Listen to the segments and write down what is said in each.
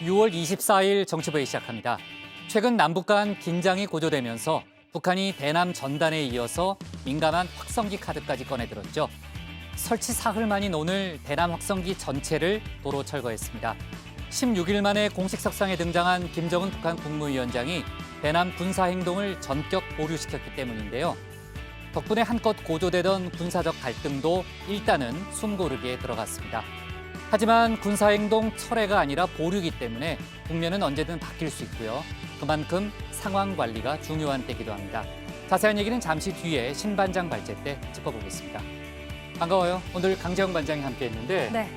6월 24일 정치부회 시작합니다. 최근 남북 간 긴장이 고조되면서 북한이 대남 전단에 이어서 민감한 확성기 카드까지 꺼내들었죠. 설치 사흘 만인 오늘 대남 확성기 전체를 도로 철거했습니다. 16일 만에 공식 석상에 등장한 김정은 북한 국무위원장이 대남 군사 행동을 전격 보류시켰기 때문인데요. 덕분에 한껏 고조되던 군사적 갈등도 일단은 숨고르기에 들어갔습니다. 하지만 군사행동 철회가 아니라 보류이기 때문에 국면은 언제든 바뀔 수 있고요. 그만큼 상황 관리가 중요한 때이기도 합니다. 자세한 얘기는 잠시 뒤에 신 반장 발제 때 짚어보겠습니다. 반가워요. 오늘 강재영 반장이 함께했는데 네.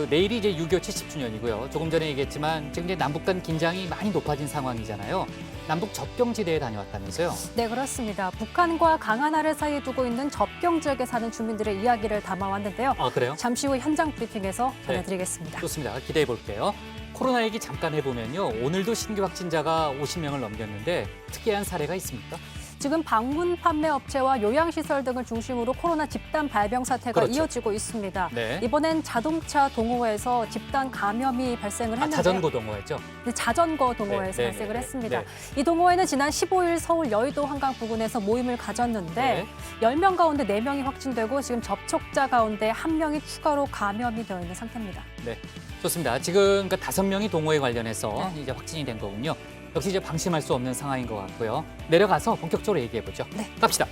내일이 이제 6.25 70주년이고요. 조금 전에 얘기했지만 지금 이제 남북 간 긴장이 많이 높아진 상황이잖아요. 남북 접경지대에 다녀왔다면서요? 네, 그렇습니다. 북한과 강하나를 사이에 두고 있는 접경 지역에 사는 주민들의 이야기를 담아왔는데요. 그래요? 잠시 후 현장 브리핑에서 전해드리겠습니다. 좋습니다. 기대해 볼게요. 코로나 얘기 잠깐 해보면요. 오늘도 신규 확진자가 50명을 넘겼는데 특이한 사례가 있습니까? 지금 방문 판매 업체와 요양시설 등을 중심으로 코로나 집단 발병 사태가 그렇죠. 이어지고 있습니다. 네. 이번엔 자동차 동호회에서 집단 감염이 발생을 했는데요. 자전거 동호회죠? 네, 자전거 동호회에서 네, 발생을 네, 했습니다. 네. 이 동호회는 지난 15일 서울 여의도 한강 부근에서 모임을 가졌는데 네. 10명 가운데 4명이 확진되고 지금 접촉자 가운데 1명이 추가로 감염이 되어 있는 상태입니다. 네, 좋습니다. 지금 그 5명이 동호회 관련해서 네. 이제 확진이 된 거군요. 역시 이제 방심할 수 없는 상황인 것 같고요. 내려가서 본격적으로 얘기해 보죠. 네. 갑시다.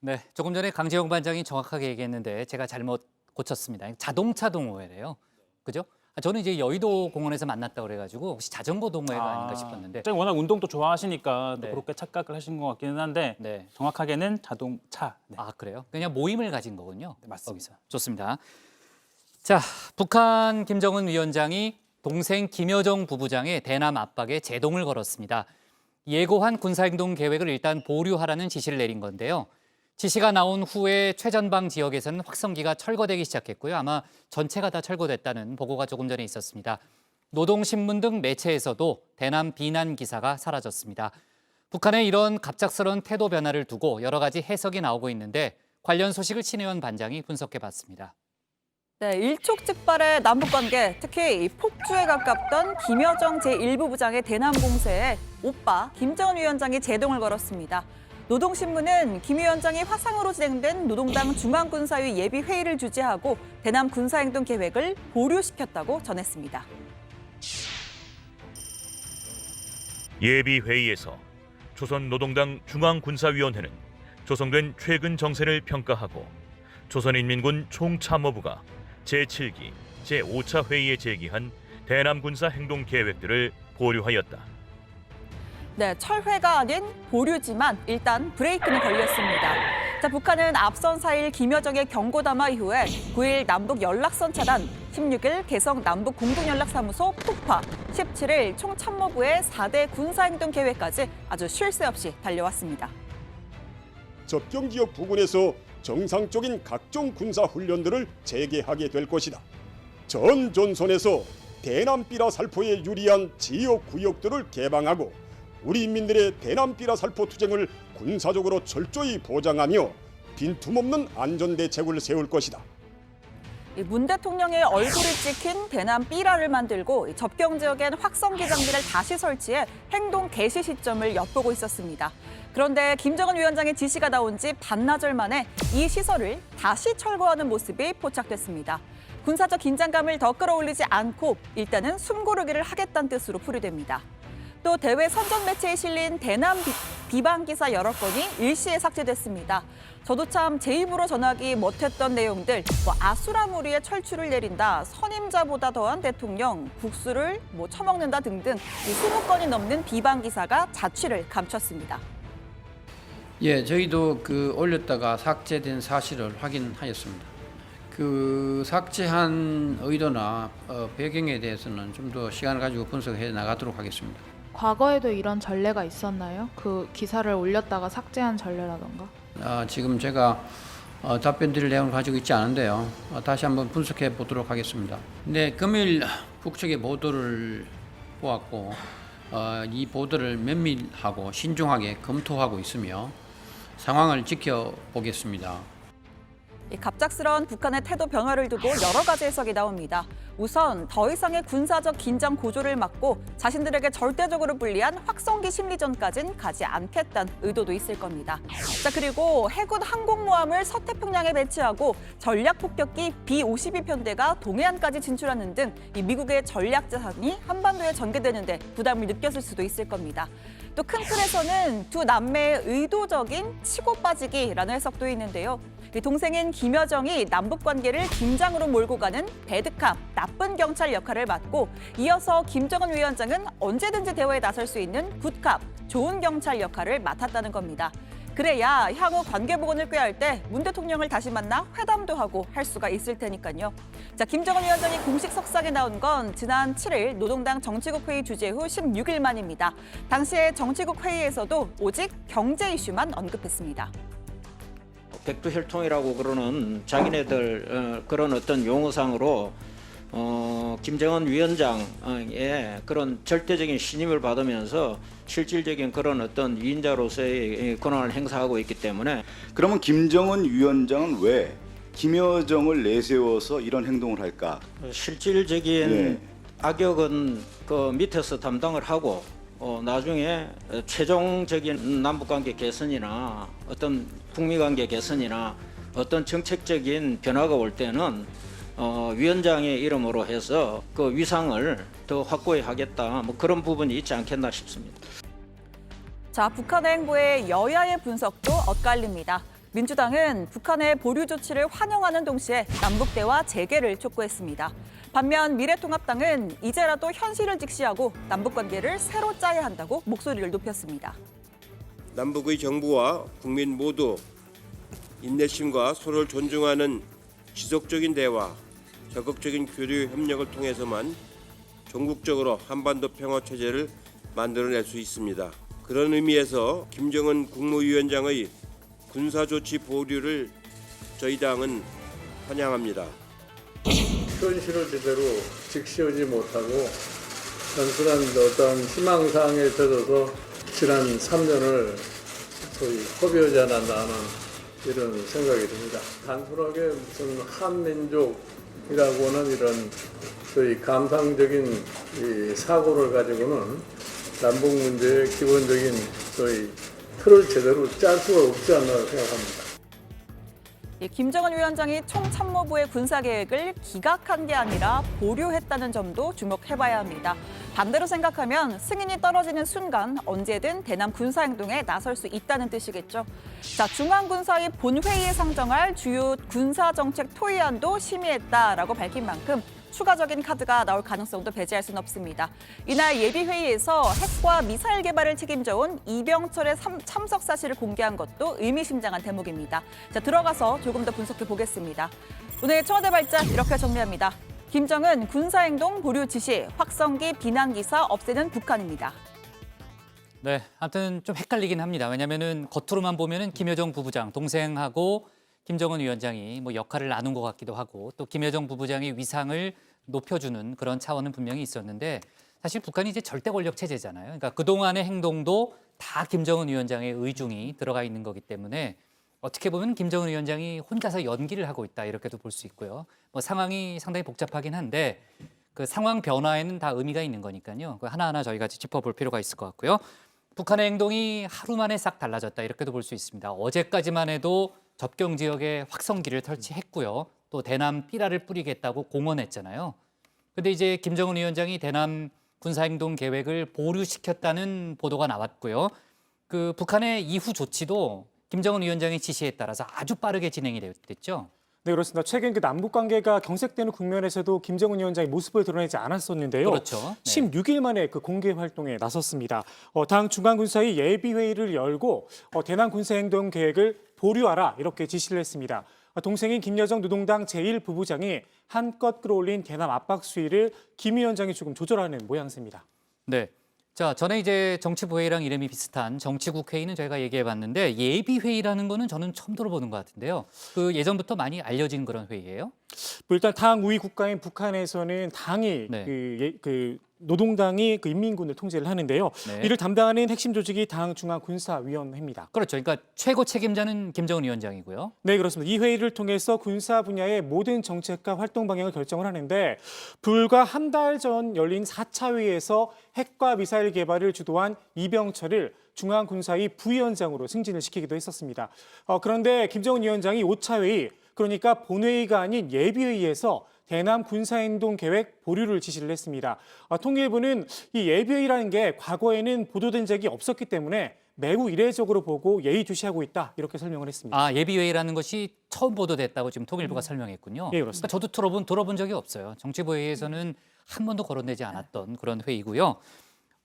네, 조금 전에 강재영 반장이 정확하게 얘기했는데 제가 잘못 고쳤습니다. 자동차 동호회래요. 그죠? 저는 이제 여의도 공원에서 만났다고 그래가지고 혹시 자전거 동호회가 아닌가 싶었는데. 갑자기 워낙 운동도 좋아하시니까 또 네. 그렇게 착각을 하신 것 같기는 한데 네. 정확하게는 자동차. 네. 그래요? 그냥 모임을 가진 거군요. 네, 맞습니다. 거기서. 좋습니다. 자, 북한 김정은 위원장이 동생 김여정 부부장의 대남 압박에 제동을 걸었습니다. 예고한 군사행동 계획을 일단 보류하라는 지시를 내린 건데요. 지시가 나온 후에 최전방 지역에서는 확성기가 철거되기 시작했고요. 아마 전체가 다 철거됐다는 보고가 조금 전에 있었습니다. 노동신문 등 매체에서도 대남 비난 기사가 사라졌습니다. 북한의 이런 갑작스러운 태도 변화를 두고 여러 가지 해석이 나오고 있는데 관련 소식을 신혜원 반장이 분석해봤습니다. 네, 일촉즉발의 남북관계, 특히 이 폭주에 가깝던 김여정 제1부부장의 대남 공세에 오빠 김정은 위원장이 제동을 걸었습니다. 노동신문은 김 위원장이 화상으로 진행된 노동당 중앙군사위 예비회의를 주재하고 대남 군사행동 계획을 보류시켰다고 전했습니다. 예비회의에서 조선노동당 중앙군사위원회는 조성된 최근 정세를 평가하고 조선인민군 총참모부가 제7기, 제5차 회의에 제기한 대남 군사 행동 계획들을 보류하였다. 네, 철회가 아닌 보류지만 일단 브레이크는 걸렸습니다. 자, 북한은 앞선 4일 김여정의 경고담화 이후에 9일 남북 연락선 차단, 16일 개성 남북 공동연락사무소 폭파, 17일 총참모부의 4대 군사행동 계획까지 아주 쉴 새 없이 달려왔습니다. 접경 지역 부근에서 정상적인 각종 군사 훈련들을 재개하게 될 것이다. 전 전선에서 대남비라 살포에 유리한 지역 구역들을 개방하고 우리 인민들의 대남비라 살포 투쟁을 군사적으로 철저히 보장하며 빈틈없는 안전 대책을 세울 것이다. 문 대통령의 얼굴이 찍힌 대남 삐라를 만들고 접경 지역엔 확성기 장비를 다시 설치해 행동 개시 시점을 엿보고 있었습니다. 그런데 김정은 위원장의 지시가 나온 지 반나절 만에 이 시설을 다시 철거하는 모습이 포착됐습니다. 군사적 긴장감을 더 끌어올리지 않고 일단은 숨고르기를 하겠다는 뜻으로 풀이됩니다. 또 대외 선전 매체에 실린 대남 비방 기사 여러 건이 일시에 삭제됐습니다. 저도 참 제 입으로 전하기 못했던 내용들, 아수라무리에 철출을 내린다, 선임자보다 더한 대통령, 국수를 처먹는다 등등 20건이 넘는 비방 기사가 자취를 감췄습니다. 예, 저희도 올렸다가 삭제된 사실을 확인하였습니다. 삭제한 의도나 배경에 대해서는 좀 더 시간을 가지고 분석해 나가도록 하겠습니다. 과거에도 이런 전례가 있었나요? 그 기사를 올렸다가 삭제한 전례라던가? 지금 제가 답변 드릴 내용을 가지고 있지 않은데요. 다시 한번 분석해 보도록 하겠습니다. 네, 금일 북측의 보도를 보았고 이 보도를 면밀하고 신중하게 검토하고 있으며 상황을 지켜보겠습니다. 이 갑작스러운 북한의 태도 변화를 두고 여러 가지 해석이 나옵니다. 우선 더 이상의 군사적 긴장 고조를 막고 자신들에게 절대적으로 불리한 확성기 심리전까진 가지 않겠다는 의도도 있을 겁니다. 자, 그리고 해군 항공모함을 서태평양에 배치하고 전략 폭격기 B-52 편대가 동해안까지 진출하는 등 이 미국의 전략 자산이 한반도에 전개되는데 부담을 느꼈을 수도 있을 겁니다. 또 큰 틀에서는 두 남매의 의도적인 치고 빠지기라는 해석도 있는데요. 동생인 김여정이 남북 관계를 긴장으로 몰고 가는 배드캅, 나쁜 경찰 역할을 맡고 이어서 김정은 위원장은 언제든지 대화에 나설 수 있는 굿캅, 좋은 경찰 역할을 맡았다는 겁니다. 그래야 향후 관계 복원을 꾀할 때 문 대통령을 다시 만나 회담도 하고 할 수가 있을 테니까요. 자, 김정은 위원장이 공식 석상에 나온 건 지난 7일 노동당 정치국 회의 주재 후 16일 만입니다. 당시에 정치국 회의에서도 오직 경제 이슈만 언급했습니다. 백두혈통이라고 그러는 자기네들 그런 어떤 용어상으로 김정은 위원장의 그런 절대적인 신임을 받으면서 실질적인 그런 어떤 위인자로서의 권한을 행사하고 있기 때문에 그러면 김정은 위원장은 왜 김여정을 내세워서 이런 행동을 할까? 실질적인 악역은 그 밑에서 담당을 하고 나중에 최종적인 남북관계 개선이나 어떤 북미관계 개선이나 어떤 정책적인 변화가 올 때는 위원장의 이름으로 해서 그 위상을 더 확고히 하겠다, 뭐 그런 부분이 있지 않겠나 싶습니다. 자, 북한의 행보에 여야의 분석도 엇갈립니다. 민주당은 북한의 보류 조치를 환영하는 동시에 남북 대화 재개를 촉구했습니다. 반면 미래통합당은 이제라도 현실을 직시하고 남북 관계를 새로 짜야 한다고 목소리를 높였습니다. 남북의 정부와 국민 모두 인내심과 서로를 존중하는 지속적인 대화, 적극적인 교류 협력을 통해서만 종국적으로 한반도 평화 체제를 만들어낼 수 있습니다. 그런 의미에서 김정은 국무위원장의 군사조치 보류를 저희 당은 환영합니다. 현실을 제대로 직시하지 못하고 단순한 어떤 희망사항에 젖어서 지난 3년을 소위 허비하지 않았나 하는 이런 생각이 듭니다. 단순하게 무슨 한민족이라고는 이런 소위 감상적인 이 사고를 가지고는 남북 문제의 기본적인 소위 틀을 제대로 짤 수가 없지 않나 생각합니다. 김정은 위원장이 총참모부의 군사계획을 기각한 게 아니라 보류했다는 점도 주목해봐야 합니다. 반대로 생각하면 승인이 떨어지는 순간 언제든 대남 군사행동에 나설 수 있다는 뜻이겠죠. 자, 중앙군사위 본회의에 상정할 주요 군사정책 토의안도 심의했다라고 밝힌 만큼 추가적인 카드가 나올 가능성도 배제할 수는 없습니다. 이날 예비회의에서 핵과 미사일 개발을 책임져온 이병철의 참석 사실을 공개한 것도 의미심장한 대목입니다. 자, 들어가서 조금 더 분석해 보겠습니다. 오늘 청와대 발전 이렇게 정리합니다. 김정은 군사행동 보류 지시, 확성기 비난 기사 없애는 북한입니다. 네, 아무튼 좀 헷갈리긴 합니다. 왜냐하면은 겉으로만 보면은 김여정 부부장 동생하고 김정은 위원장이 뭐 역할을 나눈 것 같기도 하고 또 김여정 부부장의 위상을 높여주는 그런 차원은 분명히 있었는데 사실 북한이 이제 절대 권력 체제잖아요. 그러니까 그동안의 행동도 다 김정은 위원장의 의중이 들어가 있는 거기 때문에 어떻게 보면 김정은 위원장이 혼자서 연기를 하고 있다 이렇게도 볼 수 있고요. 뭐 상황이 상당히 복잡하긴 한데 그 상황 변화에는 다 의미가 있는 거니까요. 그 하나하나 저희가 짚어볼 필요가 있을 것 같고요. 북한의 행동이 하루 만에 싹 달라졌다 이렇게도 볼 수 있습니다. 어제까지만 해도 접경 지역에 확성기를 설치했고요. 또 대남 삐라를 뿌리겠다고 공언했잖아요. 근데 이제 김정은 위원장이 대남 군사행동 계획을 보류시켰다는 보도가 나왔고요. 그 북한의 이후 조치도 김정은 위원장의 지시에 따라서 아주 빠르게 진행이 됐죠. 네, 그렇습니다. 최근 그 남북 관계가 경색되는 국면에서도 김정은 위원장의 모습을 드러내지 않았었는데요. 그렇죠. 네. 16일 만에 그 공개 활동에 나섰습니다. 당 중앙군사위 예비회의를 열고 대남 군사행동 계획을 보류하라 이렇게 지시를 했습니다. 동생인 김여정 노동당 제1부부장이 한껏 끌어올린 대남 압박 수위를 김 위원장이 조금 조절하는 모양새입니다. 네, 자, 전에 이제 정치부회의랑 이름이 비슷한 정치국회의는 저희가 얘기해봤는데 예비회의라는 거는 저는 처음 들어보는 것 같은데요. 그 예전부터 많이 알려진 그런 회의예요? 뭐 일단 당 우위 국가인 북한에서는 당이 네. 그 노동당이 그 인민군을 통제를 하는데요. 네. 이를 담당하는 핵심 조직이 당 중앙군사위원회입니다. 그렇죠. 그러니까 최고 책임자는 김정은 위원장이고요. 네, 그렇습니다. 이 회의를 통해서 군사 분야의 모든 정책과 활동 방향을 결정을 하는데 불과 한 달 전 열린 4차 회의에서 핵과 미사일 개발을 주도한 이병철을 중앙군사위 부위원장으로 승진을 시키기도 했었습니다. 그런데 김정은 위원장이 5차 회의, 그러니까 본회의가 아닌 예비회의에서 대남 군사행동 계획 보류를 지시를 했습니다. 통일부는 이 예비회의라는 게 과거에는 보도된 적이 없었기 때문에 매우 이례적으로 보고 예의주시하고 있다 이렇게 설명을 했습니다. 아, 예비회의라는 것이 처음 보도됐다고 지금 통일부가 설명했군요. 예, 그렇습니다. 그러니까 저도 들어본 적이 없어요. 정치부회의에서는 한 번도 거론되지 않았던 그런 회의고요.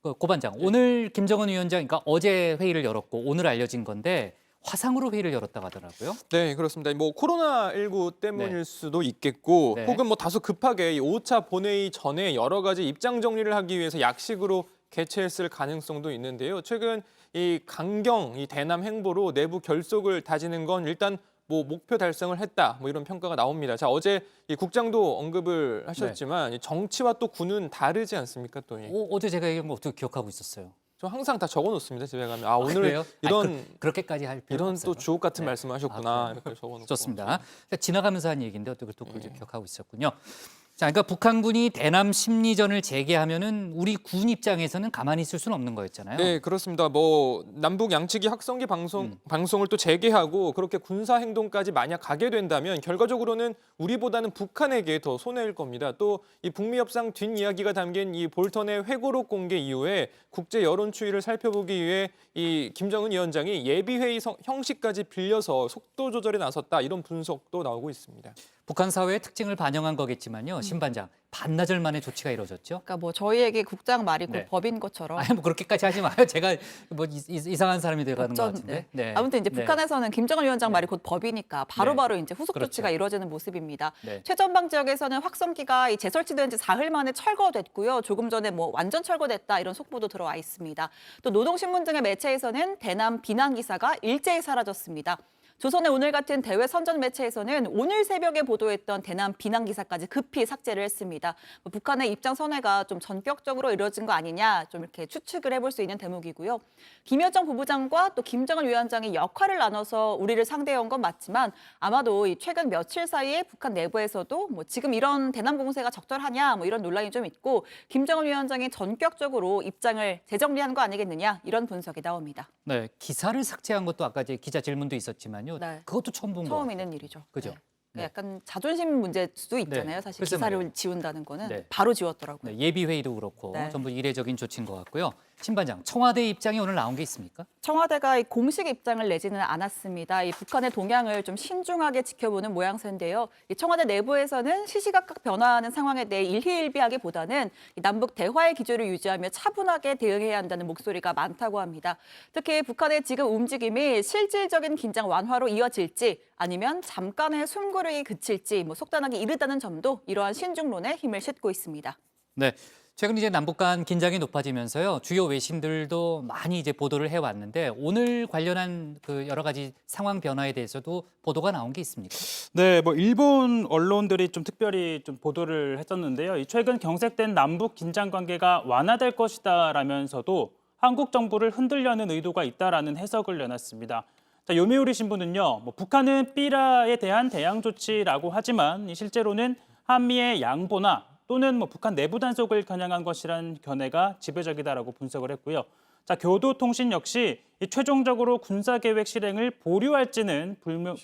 고 반장, 오늘 김정은 위원장, 그러니까 어제 회의를 열었고 오늘 알려진 건데 화상으로 회의를 열었다고 하더라고요. 네, 그렇습니다. 뭐 코로나19 때문일 네. 수도 있겠고 네. 혹은 뭐 다소 급하게 이 5차 본회의 전에 여러 가지 입장 정리를 하기 위해서 약식으로 개최했을 가능성도 있는데요. 최근 이 강경, 이 대남 행보로 내부 결속을 다지는 건 일단 뭐 목표 달성을 했다, 뭐 이런 평가가 나옵니다. 자, 어제 이 국장도 언급을 하셨지만 이 정치와 또 군은 다르지 않습니까? 또 어제 제가 얘기한 거 어떻게 기억하고 있었어요? 저 항상 다 적어놓습니다. 집에 가면 아 오늘 그래요? 이런 그렇게까지 할 필요 이런 없어요. 또 주옥 같은 네. 말씀을 하셨구나 이렇게 적어놓고. 좋습니다. 지나가면서 한 얘기인데 어떻게 또 그걸 기억하고 있었군요. 자, 그러니까 북한군이 대남 심리전을 재개하면은 우리 군 입장에서는 가만히 있을 수는 없는 거였잖아요. 네, 그렇습니다. 뭐 남북 양측이 확성기 방송을 또 재개하고 그렇게 군사 행동까지 만약 가게 된다면 결과적으로는 우리보다는 북한에게 더 손해일 겁니다. 또 이 북미 협상 뒷이야기가 담긴 이 볼턴의 회고록 공개 이후에 국제 여론 추이를 살펴보기 위해 이 김정은 위원장이 예비회의 형식까지 빌려서 속도 조절에 나섰다 이런 분석도 나오고 있습니다. 북한 사회의 특징을 반영한 거겠지만요, 신반장 반나절 만에 조치가 이루어졌죠. 그러니까 뭐 저희에게 국장 말이 곧 네. 법인 것처럼. 아니 뭐 그렇게까지 하지 마요. 제가 뭐 이상한 사람이 돼가는 것 같은데. 네. 아무튼 이제 북한에서는 김정은 위원장 말이 곧 법이니까 바로바로 이제 후속 그렇죠. 조치가 이루어지는 모습입니다. 네. 최전방 지역에서는 확성기가 재설치된 지 4일 만에 철거됐고요. 조금 전에 뭐 완전 철거됐다 이런 속보도 들어와 있습니다. 또 노동신문 등의 매체에서는 대남 비난 기사가 일제히 사라졌습니다. 조선의 오늘 같은 대외 선전 매체에서는 오늘 새벽에 보도했던 대남 비난 기사까지 급히 삭제를 했습니다. 북한의 입장 선회가 좀 전격적으로 이루어진 거 아니냐 좀 이렇게 추측을 해볼 수 있는 대목이고요. 김여정 부부장과 또 김정은 위원장이 역할을 나눠서 우리를 상대해온 건 맞지만 아마도 이 최근 며칠 사이에 북한 내부에서도 뭐 지금 이런 대남 공세가 적절하냐 뭐 이런 논란이 좀 있고 김정은 위원장이 전격적으로 입장을 재정리한 거 아니겠느냐 이런 분석이 나옵니다. 네, 기사를 삭제한 것도 아까 이제 기자 질문도 있었지만요. 네. 그것도 처음 본 거. 처음 있는 일이죠. 그죠? 네. 약간 자존심 문제일 수도 있잖아요. 네. 사실 글쎄 기사를 말이에요. 지운다는 거는 네. 바로 지웠더라고요. 네, 예비회의도 그렇고 네. 전부 이례적인 조치인 것 같고요. 신반장, 청와대 입장이 오늘 나온 게 있습니까? 청와대가 이 공식 입장을 내지는 않았습니다. 이 북한의 동향을 좀 신중하게 지켜보는 모양새인데요. 이 청와대 내부에서는 시시각각 변화하는 상황에 대해 일희일비하기보다는 이 남북 대화의 기조를 유지하며 차분하게 대응해야 한다는 목소리가 많다고 합니다. 특히 북한의 지금 움직임이 실질적인 긴장 완화로 이어질지 아니면 잠깐의 숨고르기 그칠지 뭐 속단하기 이르다는 점도 이러한 신중론에 힘을 싣고 있습니다. 네. 최근 이제 남북 간 긴장이 높아지면서요. 주요 외신들도 많이 이제 보도를 해왔는데 오늘 관련한 그 여러 가지 상황 변화에 대해서도 보도가 나온 게 있습니까? 네, 뭐 일본 언론들이 좀 특별히 좀 보도를 했었는데요. 이 최근 경색된 남북 긴장 관계가 완화될 것이다라면서도 한국 정부를 흔들려는 의도가 있다라는 해석을 내놨습니다. 자, 요미우리 신문은요, 뭐 북한은 삐라에 대한 대항 조치라고 하지만 실제로는 한미의 양보나 또는 뭐 북한 내부 단속을 겨냥한 것이란 견해가 지배적이다라고 분석을 했고요. 자, 교도통신 역시 이 최종적으로 군사계획 실행을 보류할지는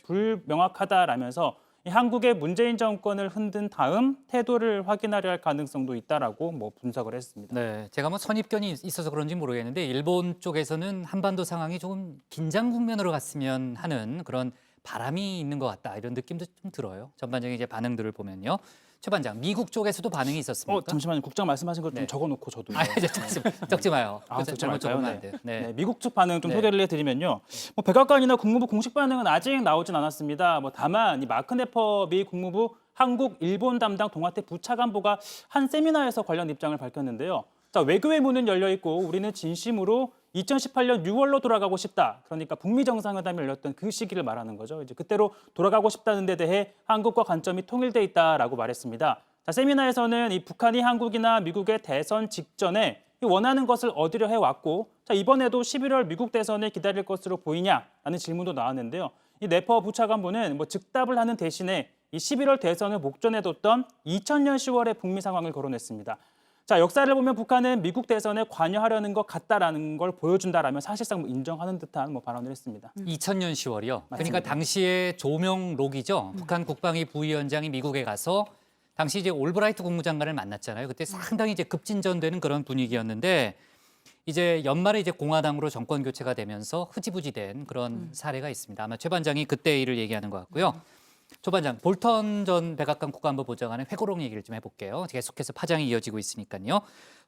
불명확하다라면서 이 한국의 문재인 정권을 흔든 다음 태도를 확인하려 할 가능성도 있다라고 뭐 분석을 했습니다. 네, 제가 뭐 선입견이 있어서 그런지 모르겠는데 일본 쪽에서는 한반도 상황이 조금 긴장 국면으로 갔으면 하는 그런 바람이 있는 것 같다 이런 느낌도 좀 들어요. 전반적인 이제 반응들을 보면요. 최 반장, 미국 쪽에서도 반응이 있었습니까? 잠시만요. 국장 말씀하신 걸 좀 네. 적어놓고 저도. 이제 적지 마요. 적지 적으면 말까요? 안 돼요. 네. 네, 미국 측 반응 좀 네. 소개를 해드리면요. 뭐 백악관이나 국무부 공식 반응은 아직 나오진 않았습니다. 뭐 다만 이 마크 네퍼 미 국무부 한국 일본 담당 동아태 부차관보가 한 세미나에서 관련 입장을 밝혔는데요. 자, 외교의 문은 열려 있고 우리는 진심으로 2018년 6월로 돌아가고 싶다. 그러니까 북미 정상회담이 열렸던 그 시기를 말하는 거죠. 이제 그때로 돌아가고 싶다는 데 대해 한국과 관점이 통일돼 있다라고 말했습니다. 자, 세미나에서는 이 북한이 한국이나 미국의 대선 직전에 원하는 것을 얻으려 해왔고, 자, 이번에도 11월 미국 대선을 기다릴 것으로 보이냐라는 질문도 나왔는데요. 이 네퍼 부차관보는 즉답을 하는 대신에 이 11월 대선을 목전에 뒀던 2000년 10월의 북미 상황을 거론했습니다. 자, 역사를 보면 북한은 미국 대선에 관여하려는 것 같다라는 걸 보여준다라면 사실상 인정하는 듯한 발언을 했습니다. 2000년 10월이요. 그러니까 맞습니다. 당시에 조명록이죠. 북한 국방위 부위원장이 미국에 가서 당시 이제 올브라이트 국무장관을 만났잖아요. 그때 상당히 이제 급진전되는 그런 분위기였는데 이제 연말에 이제 공화당으로 정권 교체가 되면서 흐지부지된 그런 사례가 있습니다. 아마 최 반장이 그때 일을 얘기하는 것 같고요. 조 반장, 볼턴 전 백악관 국가안보 보좌관의 회고록 얘기를 좀 해볼게요. 계속해서 파장이 이어지고 있으니까요.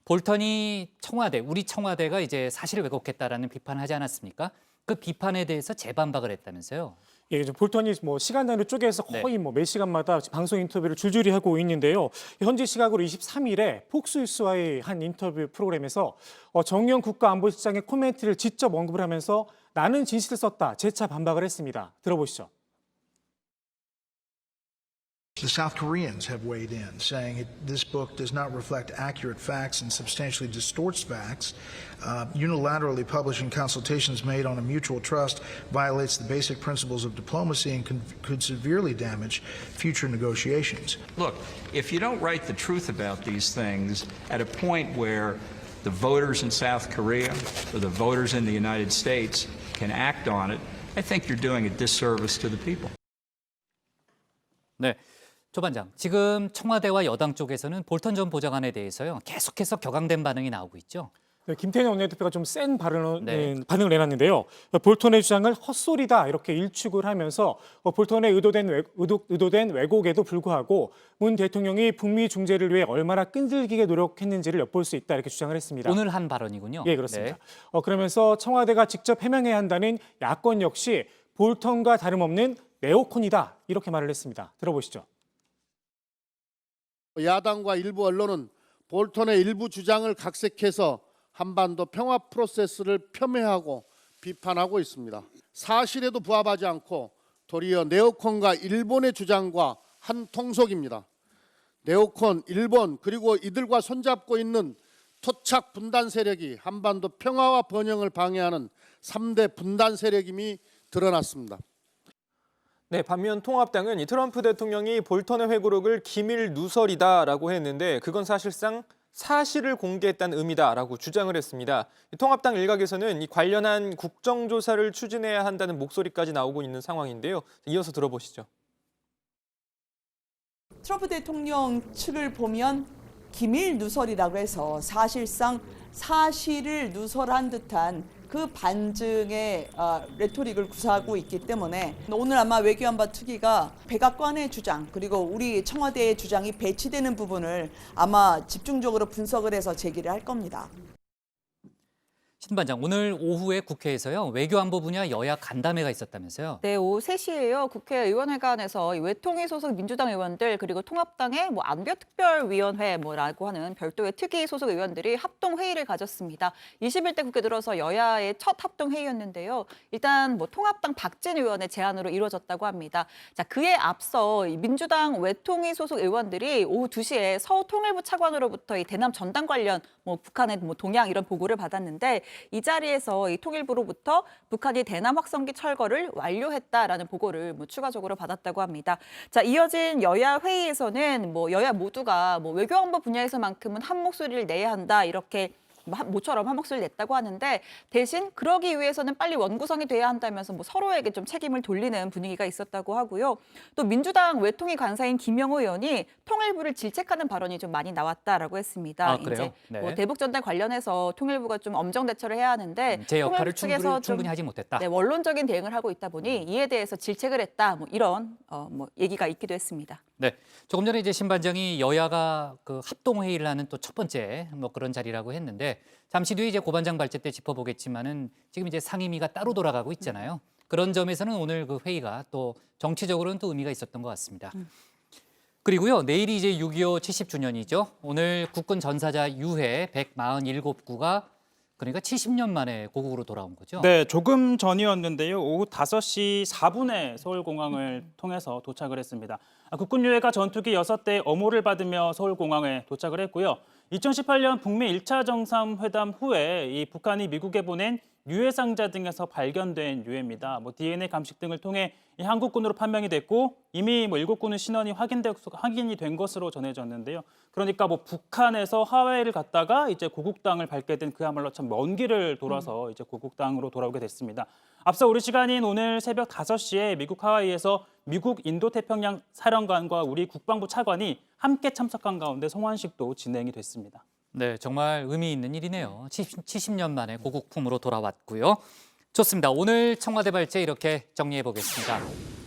볼턴이 청와대, 우리 청와대가 이제 사실을 왜곡했다라는 비판을 하지 않았습니까? 그 비판에 대해서 재반박을 했다면서요. 예, 볼턴이 시간 단위로 쪼개서 거의 몇 시간마다 방송 인터뷰를 줄줄이 하고 있는데요. 현지 시각으로 23일에 폭스뉴스와의 한 인터뷰 프로그램에서 정의용 국가안보실장의 코멘트를 직접 언급을 하면서 나는 진실을 썼다, 재차 반박을 했습니다. 들어보시죠. The South Koreans have weighed in, saying this book does not reflect accurate facts and substantially distorts facts. Unilaterally publishing consultations made on a mutual trust violates the basic principles of diplomacy and could severely damage future negotiations. Look, if you don't write the truth about these things at a point where the voters in South Korea or the voters in the United States can act on it, I think you're doing a disservice to the people. 네. 조 반장, 지금 청와대와 여당 쪽에서는 볼턴 전 보좌관에 대해서요. 계속해서 격앙된 반응이 나오고 있죠. 네, 김태년 원내대표가 좀 센 반응을 내놨는데요. 볼턴의 주장을 헛소리다 이렇게 일축을 하면서 볼턴의 의도된 왜곡에도 불구하고 문 대통령이 북미 중재를 위해 얼마나 끈질기게 노력했는지를 엿볼 수 있다 이렇게 주장을 했습니다. 오늘 한 발언이군요. 예, 그렇습니다. 그러면서 청와대가 직접 해명해야 한다는 야권 역시 볼턴과 다름없는 네오콘이다 이렇게 말을 했습니다. 들어보시죠. 야당과 일부 언론은 볼턴의 일부 주장을 각색해서 한반도 평화 프로세스를 폄훼하고 비판하고 있습니다. 사실에도 부합하지 않고 도리어 네오콘과 일본의 주장과 한 통속입니다. 네오콘, 일본 그리고 이들과 손잡고 있는 토착 분단 세력이 한반도 평화와 번영을 방해하는 3대 분단 세력임이 드러났습니다. 네, 반면 통합당은 이 트럼프 대통령이 볼턴의 회고록을 기밀 누설이다라고 했는데 그건 사실상 사실을 공개했다는 의미다라고 주장을 했습니다. 통합당 일각에서는 이 관련한 국정조사를 추진해야 한다는 목소리까지 나오고 있는 상황인데요. 이어서 들어보시죠. 트럼프 대통령 측을 보면 기밀 누설이라고 해서 사실상 사실을 누설한 듯한 그 반증의 레토릭을 구사하고 있기 때문에 오늘 아마 외교안보 특위가 백악관의 주장 그리고 우리 청와대의 주장이 배치되는 부분을 아마 집중적으로 분석을 해서 제기를 할 겁니다. 신 반장, 오늘 오후에 국회에서요. 외교안보 분야 여야 간담회가 있었다면서요. 네, 오후 3시에요. 국회의원회관에서 외통위 소속 민주당 의원들 그리고 통합당의 안보특별위원회라고 하는 별도의 특위 소속 의원들이 합동 회의를 가졌습니다. 21대 국회 들어서 여야의 첫 합동 회의였는데요. 일단 통합당 박진 의원의 제안으로 이루어졌다고 합니다. 자, 그에 앞서 민주당 외통위 소속 의원들이 오후 2시에 서울 통일부 차관으로부터 이 대남 전단 관련 북한의 동향 이런 보고를 받았는데 이 자리에서 이 통일부로부터 북한이 대남 확성기 철거를 완료했다라는 보고를 추가적으로 받았다고 합니다. 자, 이어진 여야 회의에서는 여야 모두가 외교안보 분야에서만큼은 한 목소리를 내야 한다 이렇게 모처럼 한 목소리를 냈다고 하는데 대신 그러기 위해서는 빨리 원구성이 돼야 한다면서 서로에게 좀 책임을 돌리는 분위기가 있었다고 하고요. 또 민주당 외통위 간사인 김영호 의원이 통일부를 질책하는 발언이 좀 많이 나왔다라고 했습니다. 그래요? 이제 대북 전단 관련해서 통일부가 좀 엄정 대처를 해야 하는데 제 역할을 측에서 충분히 하지 못했다. 원론적인 대응을 하고 있다 보니 이에 대해서 질책을 했다. 이런 얘기가 있기도 했습니다. 네, 조금 전에 이제 신 반장이 여야가 그 합동 회의를 하는 또 첫 번째 그런 자리라고 했는데 잠시 뒤에 이제 고 반장 발제 때 짚어보겠지만은 지금 이제 상임위가 따로 돌아가고 있잖아요. 그런 점에서는 오늘 그 회의가 또 정치적으로는 또 의미가 있었던 것 같습니다. 그리고요, 내일이 이제 6.25 70주년이죠. 오늘 국군 전사자 유해 147구가 그러니까 70년 만에 고국으로 돌아온 거죠. 네, 조금 전이었는데요. 오후 5시 4분에 서울공항을 통해서 도착을 했습니다. 국군 유해가 전투기 6대 어모를 받으며 서울공항에 도착을 했고요. 2018년 북미 1차 정상회담 후에 이 북한이 미국에 보낸 유해 상자 등에서 발견된 유해입니다. DNA 감식 등을 통해 이 한국군으로 판명이 됐고 이미 7군의 신원이 확인이 된 것으로 전해졌는데요. 그러니까 북한에서 하와이를 갔다가 이제 고국 땅을 밟게 된 그야말로 참 먼 길을 돌아서 이제 고국 땅으로 돌아오게 됐습니다. 앞서 우리 시간인 오늘 새벽 5시에 미국 하와이에서 미국 인도태평양 사령관과 우리 국방부 차관이 함께 참석한 가운데 송환식도 진행이 됐습니다. 네, 정말 의미 있는 일이네요. 70년 만에 고국품으로 돌아왔고요. 좋습니다. 오늘 청와대 발제 이렇게 정리해 보겠습니다.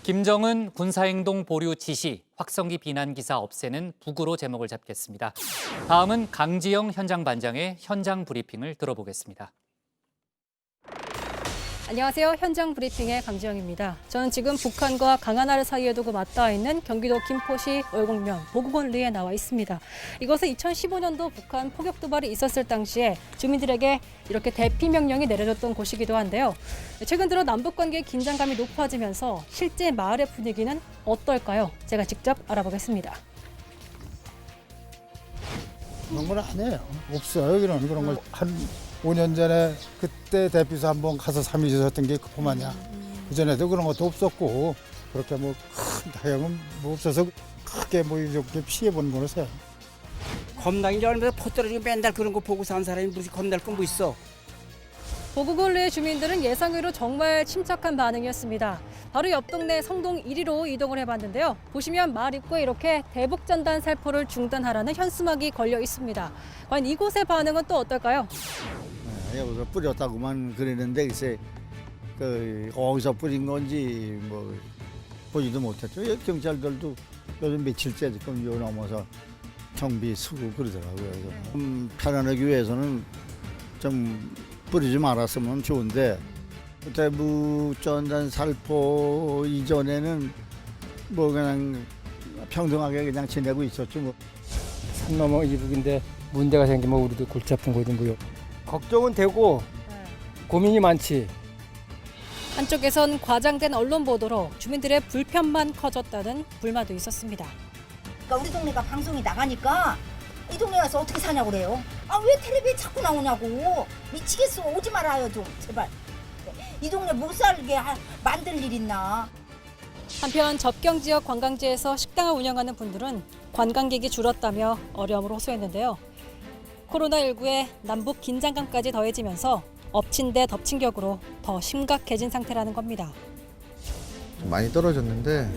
김정은 군사행동 보류 지시, 확성기 비난 기사 없애는 북으로 제목을 잡겠습니다. 다음은 강지영 현장 반장의 현장 브리핑을 들어보겠습니다. 안녕하세요. 현장 브리핑의 강지영입니다. 저는 지금 북한과 강하나를 사이에 두고 맞닿아 있는 경기도 김포시 월곡면 보국원리에 나와 있습니다. 이것은 2015년도 북한 포격 도발이 있었을 당시에 주민들에게 이렇게 대피 명령이 내려졌던 곳이기도 한데요. 최근 들어 남북 관계의 긴장감이 높아지면서 실제 마을의 분위기는 어떨까요? 제가 직접 알아보겠습니다. 그런 건 아니에요. 없어요. 그런 걸 한 5년 전에 그때 대피소 한번 가서 3일 있었던 게 그뿐만이야. 그전에도 그런 것도 없었고 그렇게 뭐 큰 다양은 뭐 없어서 크게 뭐 이렇게 피해본 거라서요. 겁나긴 줄 알면서 포 떨어지고 맨날 그런 거 보고 사는 사람이 무슨 겁날 건 뭐 있어. 보국원리의 주민들은 예상외로 정말 침착한 반응이었습니다. 바로 옆 동네 성동 1위로 이동을 해봤는데요. 보시면 마을 입구에 이렇게 대북전단 살포를 중단하라는 현수막이 걸려 있습니다. 과연 이곳의 반응은 또 어떨까요? 여기서 뿌렸다고만 그러는데 글쎄 어디서 뿌린 건지 뭐 보지도 못했죠. 경찰들도 요즘 며칠째 지금 요 넘어서 경비 쓰고 그러더라고요. 편안하기 위해서는 좀 뿌리지 말았으면 좋은데 대북전단 살포 이전에는 뭐 그냥 평등하게 그냥 지내고 있었죠. 뭐. 산 넘어 이북인데 문제가 생기면 우리도 골치 아픈 거지 뭐요. 걱정은 되고 고민이 많지. 한쪽에선 과장된 언론 보도로 주민들의 불편만 커졌다는 불만도 있었습니다. 그러니까 우리 동네가 방송이 나가니까 이 동네 와서 어떻게 사냐고 그래요. 아, 왜 텔레비에 자꾸 나오냐고. 미치겠어. 오지 말아요 좀 제발. 이 동네 못 살게 만들 일 있나. 한편 접경 지역 관광지에서 식당을 운영하는 분들은 관광객이 줄었다며 어려움을 호소했는데요. 코로나19에 남북 긴장감까지 더해지면서 엎친 데 덮친 격으로 더 심각해진 상태라는 겁니다. 좀 많이 떨어졌는데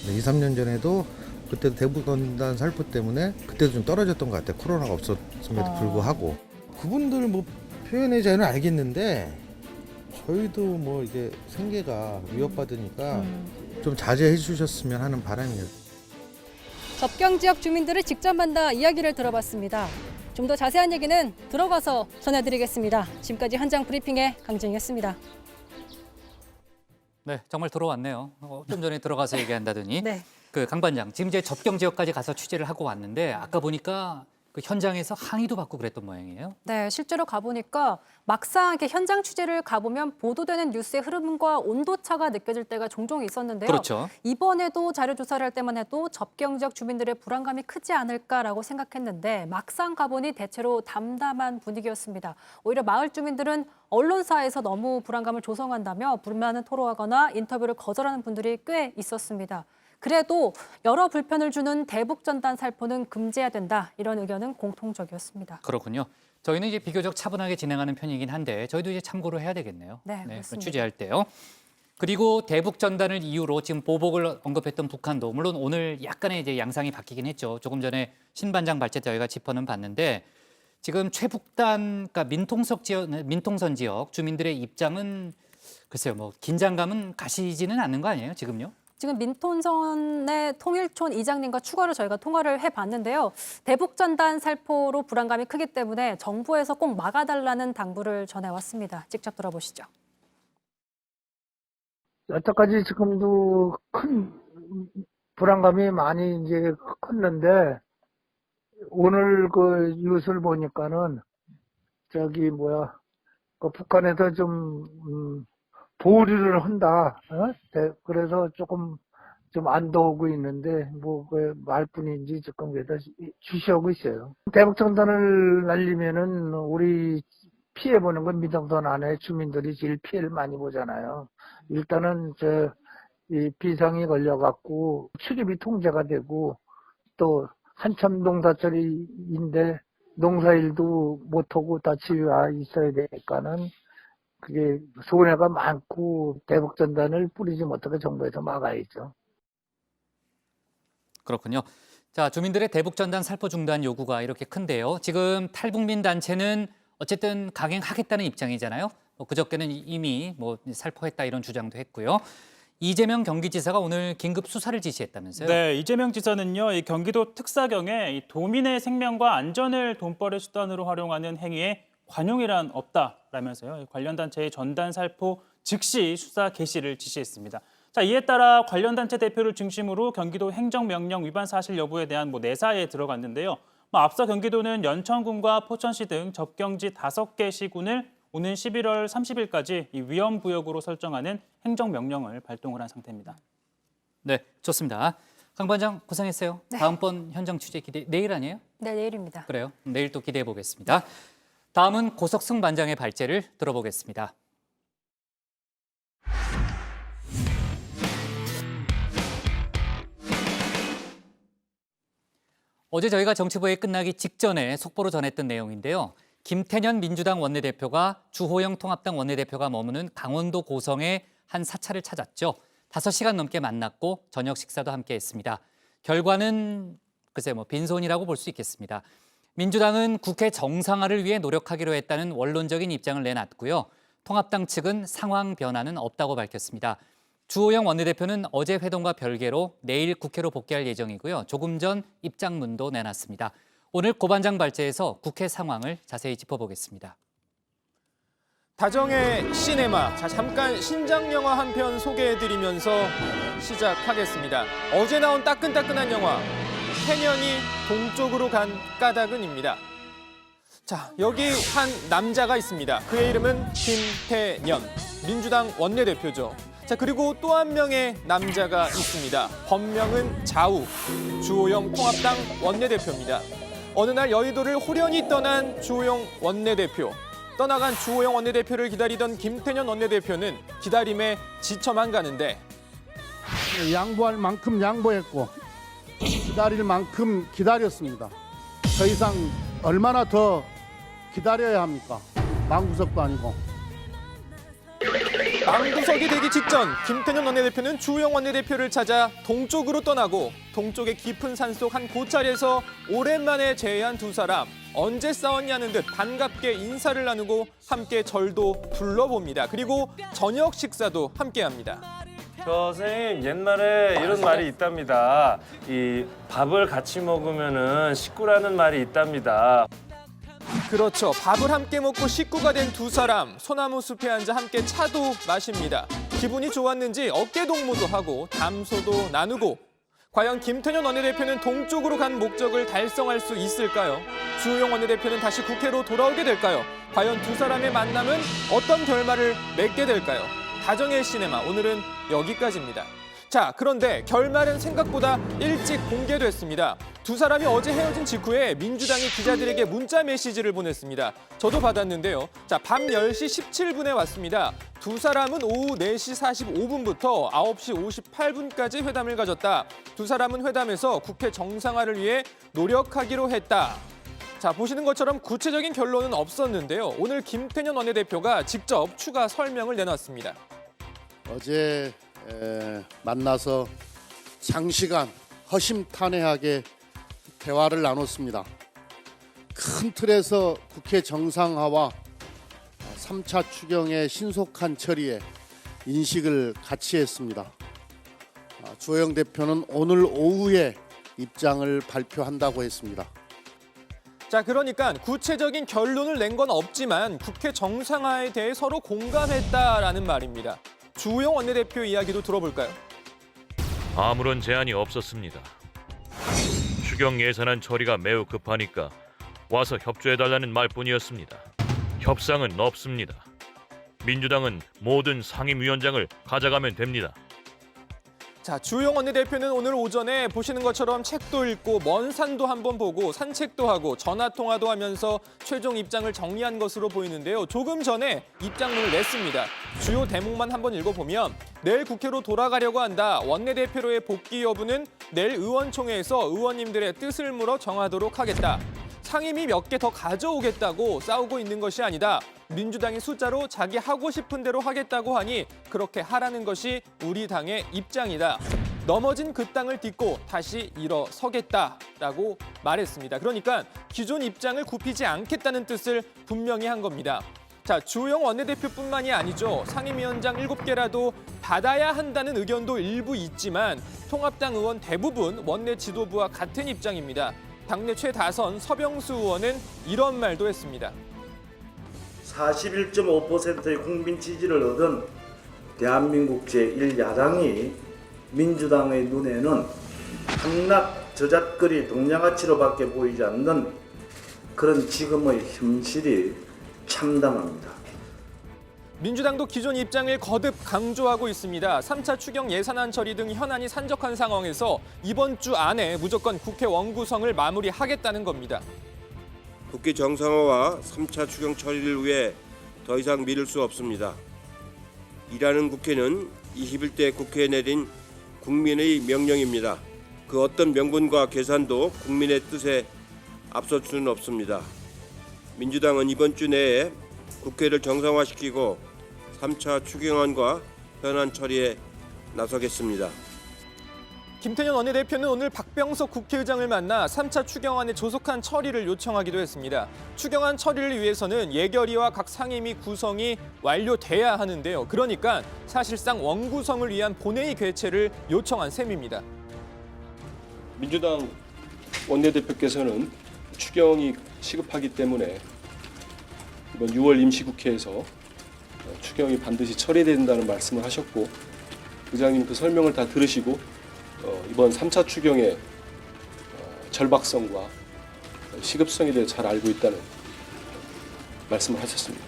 2, 3년 전에도 그때도 대북전단 살포 때문에 그때도 좀 떨어졌던 것 같아요. 코로나가 없었음에도 불구하고. 그분들 뭐 표현의 자유는 알겠는데 저희도 뭐 이게 생계가 위협받으니까 좀 자제해 주셨으면 하는 바람이에요. 접경 지역 주민들을 직접 만나 이야기를 들어봤습니다. 좀 더 자세한 얘기는 들어가서 전해드리겠습니다. 지금까지 현장 브리핑의 강정희였습니다. 네, 정말 들어왔네요. 좀 전에 들어가서 얘기한다더니. 네. 강 반장, 지금 이제 접경 지역까지 가서 취재를 하고 왔는데 아까 보니까 그 현장에서 항의도 받고 그랬던 모양이에요. 네, 실제로 가보니까 막상 이렇게 현장 취재를 가보면 보도되는 뉴스의 흐름과 온도차가 느껴질 때가 종종 있었는데요. 그렇죠. 이번에도 자료 조사를 할 때만 해도 접경 지역 주민들의 불안감이 크지 않을까라고 생각했는데 막상 가보니 대체로 담담한 분위기였습니다. 오히려 마을 주민들은 언론사에서 너무 불안감을 조성한다며 불만을 토로하거나 인터뷰를 거절하는 분들이 꽤 있었습니다. 그래도 여러 불편을 주는 대북전단 살포는 금지해야 된다. 이런 의견은 공통적이었습니다. 그렇군요. 저희는 이제 비교적 차분하게 진행하는 편이긴 한데 저희도 이제 참고를 해야 되겠네요. 네, 그렇습니다. 취재할 때요. 그리고 대북전단을 이유로 지금 보복을 언급했던 북한도 물론 오늘 약간의 이제 양상이 바뀌긴 했죠. 조금 전에 신 반장 발제 저희가 짚어는 봤는데 지금 최북단, 그러니까 민통선 지역 주민들의 입장은 글쎄요, 뭐 긴장감은 가시지는 않는 거 아니에요, 지금요? 지금 민통선의 통일촌 이장님과 추가로 저희가 통화를 해봤는데요. 대북전단 살포로 불안감이 크기 때문에 정부에서 꼭 막아달라는 당부를 전해왔습니다. 직접 들어보시죠. 여태까지 지금도 큰 불안감이 많이 이제 컸는데 오늘 그 뉴스를 보니까는 그 북한에서 좀 보류를 한다. 그래서 조금 좀 안도하고 있는데 그 말뿐인지 지금 그래도 주시하고 있어요. 대북 전단을 날리면은 우리 피해 보는 건 민정선 안에 주민들이 제일 피해를 많이 보잖아요. 일단은 이 비상이 걸려갖고 출입이 통제가 되고 또 한참 농사철인데 농사일도 못하고 다 지와 있어야 되니까는 그게 손해가 많고 대북 전단을 뿌리지 못하게 정부에서 막아야죠. 그렇군요. 자, 주민들의 대북 전단 살포 중단 요구가 이렇게 큰데요. 지금 탈북민 단체는 어쨌든 강행하겠다는 입장이잖아요. 그저께는 이미 살포했다 이런 주장도 했고요. 이재명 경기지사가 오늘 긴급 수사를 지시했다면서요? 네, 이재명 지사는요, 이 경기도 특사경에 이 도민의 생명과 안전을 돈벌이 수단으로 활용하는 행위에 관용이란 없다라면서요. 관련 단체의 전단 살포 즉시 수사 개시를 지시했습니다. 자, 이에 따라 관련 단체 대표를 중심으로 경기도 행정명령 위반 사실 여부에 대한 내사에 들어갔는데요. 앞서 경기도는 연천군과 포천시 등 접경지 5개 시군을 오는 11월 30일까지 이 위험구역으로 설정하는 행정명령을 발동을 한 상태입니다. 네, 좋습니다. 강 반장 고생했어요. 네. 다음번 현장 취재 내일 아니에요? 네, 내일입니다. 그래요. 내일 또 기대해 보겠습니다. 다음은 고석승 반장의 발제를 들어보겠습니다. 어제 저희가 정치부회 끝나기 직전에 속보로 전했던 내용인데요. 김태년 민주당 원내대표가 주호영 통합당 원내대표가 머무는 강원도 고성의 한 사찰을 찾았죠. 5시간 넘게 만났고 저녁 식사도 함께 했습니다. 결과는 글쎄 빈손이라고 볼 수 있겠습니다. 민주당은 국회 정상화를 위해 노력하기로 했다는 원론적인 입장을 내놨고요. 통합당 측은 상황 변화는 없다고 밝혔습니다. 주호영 원내대표는 어제 회동과 별개로 내일 국회로 복귀할 예정이고요. 조금 전 입장문도 내놨습니다. 오늘 고 반장 발제에서 국회 상황을 자세히 짚어보겠습니다. 다정의 시네마. 자, 잠깐 신작 영화 한 편 소개해드리면서 시작하겠습니다. 어제 나온 따끈따끈한 영화 태년이 동쪽으로 간 까닭은입니다. 자, 여기 한 남자가 있습니다. 그의 이름은 김태년, 민주당 원내대표죠. 자, 그리고 또 한 명의 남자가 있습니다. 본명은 자우, 주호영 통합당 원내대표입니다. 어느 날 여의도를 호련히 떠난 주호영 원내대표. 떠나간 주호영 원내대표를 기다리던 김태년 원내대표는 기다림에 지쳐만 가는데 양보할 만큼 양보했고 기다릴 만큼 기다렸습니다. 더 이상 얼마나 더 기다려야 합니까? 망구석도 아니고. 망구석이 되기 직전 김태년 원내대표는 주호영 원내대표를 찾아 동쪽으로 떠나고 동쪽의 깊은 산속 한 고찰에서 오랜만에 재회한 두 사람. 언제 싸웠냐는 듯 반갑게 인사를 나누고 함께 절도 둘러봅니다. 그리고 저녁 식사도 함께합니다. 선생님, 옛말에 이런 말이 있답니다. 이 밥을 같이 먹으면은 식구라는 말이 있답니다. 그렇죠. 밥을 함께 먹고 식구가 된 두 사람. 소나무 숲에 앉아 함께 차도 마십니다. 기분이 좋았는지 어깨 동무도 하고 담소도 나누고. 과연 김태년 원내대표는 동쪽으로 간 목적을 달성할 수 있을까요? 주호영 원내대표는 다시 국회로 돌아오게 될까요? 과연 두 사람의 만남은 어떤 결말을 맺게 될까요? 다정의 시네마, 오늘은 여기까지입니다. 자, 그런데 결말은 생각보다 일찍 공개됐습니다. 두 사람이 어제 헤어진 직후에 민주당이 기자들에게 문자 메시지를 보냈습니다. 저도 받았는데요. 자, 밤 10시 17분에 왔습니다. 두 사람은 오후 4시 45분부터 9시 58분까지 회담을 가졌다. 두 사람은 회담에서 국회 정상화를 위해 노력하기로 했다. 자, 보시는 것처럼 구체적인 결론은 없었는데요. 오늘 김태년 원내대표가 직접 추가 설명을 내놨습니다. 어제 만나서 장시간 허심탄회하게 대화를 나눴습니다. 큰 틀에서 국회 정상화와 3차 추경의 신속한 처리에 인식을 같이 했습니다. 주호영 대표는 오늘 오후에 입장을 발표한다고 했습니다. 자, 그러니까 구체적인 결론을 낸 건 없지만 국회 정상화에 대해 서로 공감했다라는 말입니다. 주호영 원내대표 이야기도 들어볼까요? 아무런 제한이 없었습니다. 추경 예산안 처리가 매우 급하니까 와서 협조해달라는 말뿐이었습니다. 협상은 없습니다. 민주당은 모든 상임위원장을 가져가면 됩니다. 자, 주호영 원내대표는 오늘 오전에 보시는 것처럼 책도 읽고 먼 산도 한번 보고 산책도 하고 전화통화도 하면서 최종 입장을 정리한 것으로 보이는데요. 조금 전에 입장문을 냈습니다. 주요 대목만 한번 읽어보면 내일 국회로 돌아가려고 한다. 원내대표로의 복귀 여부는 내일 의원총회에서 의원님들의 뜻을 물어 정하도록 하겠다. 상임위 몇 개 더 가져오겠다고 싸우고 있는 것이 아니다. 민주당이 숫자로 자기 하고 싶은 대로 하겠다고 하니 그렇게 하라는 것이 우리 당의 입장이다. 넘어진 그 땅을 딛고 다시 일어서겠다라고 말했습니다. 그러니까 기존 입장을 굽히지 않겠다는 뜻을 분명히 한 겁니다. 자, 주호영 원내대표뿐만이 아니죠. 상임위원장 7개라도 받아야 한다는 의견도 일부 있지만 통합당 의원 대부분 원내 지도부와 같은 입장입니다. 당내 최다선 서병수 의원은 이런 말도 했습니다. 41.5%의 국민 지지를 얻은 대한민국 제1야당이 민주당의 눈에는 함락 저잣거리 동양아치로밖에 보이지 않는 그런 지금의 현실이 참담합니다. 민주당도 기존 입장을 거듭 강조하고 있습니다. 3차 추경 예산안 처리 등 현안이 산적한 상황에서 이번 주 안에 무조건 국회 원구성을 마무리하겠다는 겁니다. 국회 정상화와 3차 추경 처리를 위해 더 이상 미룰 수 없습니다. 일하는 국회는 21대 국회에 내린 국민의 명령입니다. 그 어떤 명분과 계산도 국민의 뜻에 앞설 수는 없습니다. 민주당은 이번 주 내에 국회를 정상화시키고 3차 추경안과 현안 처리에 나서겠습니다. 김태년 원내대표는 오늘 박병석 국회의장을 만나 3차 추경안의 조속한 처리를 요청하기도 했습니다. 추경안 처리를 위해서는 예결위와 각 상임위 구성이 완료돼야 하는데요. 그러니까 사실상 원구성을 위한 본회의 개최를 요청한 셈입니다. 민주당 원내대표께서는 추경이 시급하기 때문에 이번 6월 임시국회에서 추경이 반드시 처리된다는 말씀을 하셨고 의장님 그 설명을 다 들으시고 이번 3차 추경의 절박성과 시급성에 대해 잘 알고 있다는 말씀을 하셨습니다.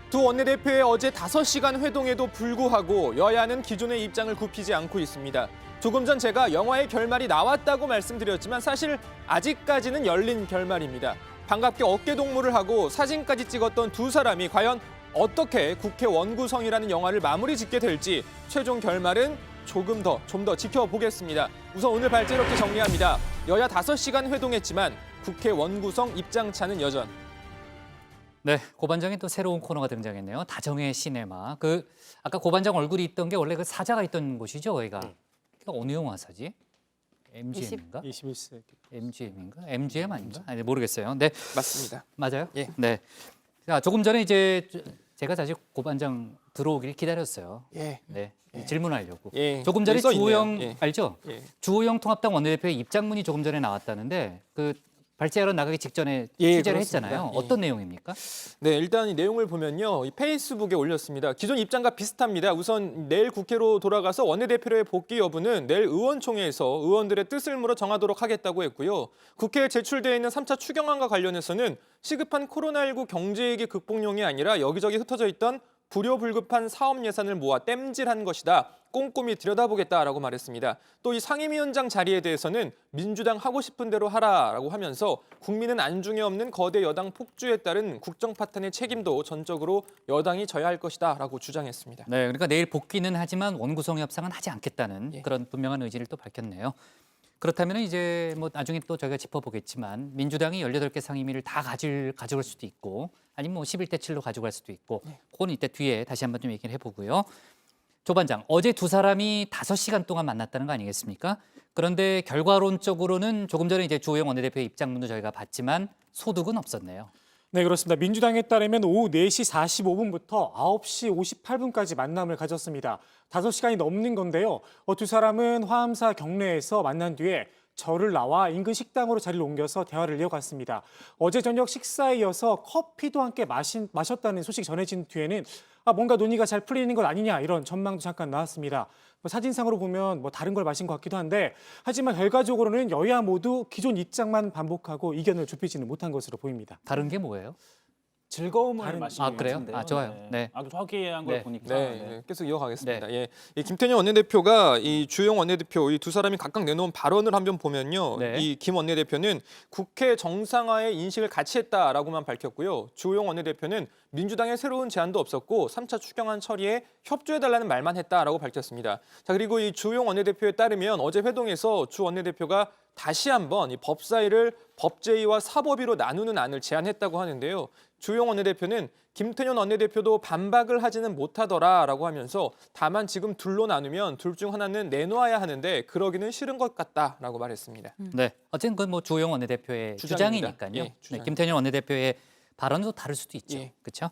두 원내대표의 어제 5시간 회동에도 불구하고 여야는 기존의 입장을 굽히지 않고 있습니다. 조금 전 제가 영화의 결말이 나왔다고 말씀드렸지만 사실 아직까지는 열린 결말입니다. 반갑게 어깨동무를 하고 사진까지 찍었던 두 사람이 과연 어떻게 국회 원구성이라는 영화를 마무리 짓게 될지 최종 결말은 좀 더 지켜보겠습니다. 우선 오늘 발제 이렇게 정리합니다. 여야 5시간 회동했지만 국회 원구성 입장차는 여전. 네, 고반장에 또 새로운 코너가 등장했네요. 다정의 시네마. 아까 고반장 얼굴이 있던 게 원래 그 사자가 있던 곳이죠, 거기가. 어느 영화사지? MGM인가? 21세기. MGM인가? MGM 아닌가? 아니, 모르겠어요. 네, 맞습니다. 맞아요? 예. 네. 자, 조금 전에 이제 제가 사실 고반장 들어오길 기다렸어요. 예. 네. 질문하려고. 예. 조금 전에 써 있네요. 주호영 예. 알죠? 예. 주호영 통합당 원내대표의 입장문이 조금 전에 나왔다는데 발제하러 나가기 직전에 예, 취재를 그렇습니다. 했잖아요. 예. 어떤 내용입니까? 네, 일단 이 내용을 보면요. 이 페이스북에 올렸습니다. 기존 입장과 비슷합니다. 우선 내일 국회로 돌아가서 원내대표의 복귀 여부는 내일 의원총회에서 의원들의 뜻을 물어 정하도록 하겠다고 했고요. 국회에 제출되어 있는 3차 추경안과 관련해서는 시급한 코로나19 경제위기 극복용이 아니라 여기저기 흩어져 있던 불효불급한 사업 예산을 모아 땜질한 것이다. 꼼꼼히 들여다보겠다라고 말했습니다. 또 이 상임위원장 자리에 대해서는 민주당 하고 싶은 대로 하라라고 하면서 국민은 안중에 없는 거대 여당 폭주에 따른 국정 파탄의 책임도 전적으로 여당이 져야 할 것이다라고 주장했습니다. 네, 그러니까 내일 복귀는 하지만 원구성 협상은 하지 않겠다는 그런 분명한 의지를 또 밝혔네요. 그렇다면 이제 뭐 나중에 또 저희가 짚어보겠지만 민주당이 18개 상임위를 다 가져갈 수도 있고 아니면 뭐 11대 7로 가져갈 수도 있고 그건 이때 뒤에 다시 한번 좀 얘기를 해보고요. 조 반장, 어제 두 사람이 5시간 동안 만났다는 거 아니겠습니까? 그런데 결과론적으로는 조금 전에 이제 주호영 원내대표의 입장문도 저희가 봤지만 소득은 없었네요. 네, 그렇습니다. 민주당에 따르면 오후 4시 45분부터 9시 58분까지 만남을 가졌습니다. 5시간이 넘는 건데요. 두 사람은 화엄사 경내에서 만난 뒤에 절을 나와 인근 식당으로 자리를 옮겨서 대화를 이어갔습니다. 어제 저녁 식사에 이어서 커피도 함께 마셨다는 소식이 전해진 뒤에는 뭔가 논의가 잘 풀리는 것 아니냐 이런 전망도 잠깐 나왔습니다. 사진상으로 보면 다른 걸 마신 것 같기도 한데 하지만 결과적으로는 여야 모두 기존 입장만 반복하고 이견을 좁히지는 못한 것으로 보입니다. 다른 게 뭐예요? 즐거움을 마시는 아, 그래요? 같은데요. 아, 좋아요. 네. 아주 화기애애한 걸 네. 보니까. 네, 계속 이어가겠습니다. 예, 이 김태년 원내대표가 이 주호영 원내대표 이 두 사람이 각각 내놓은 발언을 한번 보면요, 네. 이 김 원내대표는 국회 정상화의 인식을 같이 했다라고만 밝혔고요, 주호영 원내대표는 민주당의 새로운 제안도 없었고 3차 추경안 처리에 협조해달라는 말만 했다라고 밝혔습니다. 자, 그리고 이 주호영 원내대표에 따르면 어제 회동에서 주 원내대표가 다시 한번 이 법사위를 법제위와 사법위로 나누는 안을 제안했다고 하는데요. 주호영 원내대표는 김태년 원내대표도 반박을 하지는 못하더라라고 하면서 다만 지금 둘로 나누면 둘 중 하나는 내놓아야 하는데 그러기는 싫은 것 같다라고 말했습니다. 네, 어쨌든 그건 주호영 원내대표의 주장입니다. 주장이니까요. 예, 주장. 네, 김태년 원내대표의 발언도 다를 수도 있죠. 예. 그렇죠?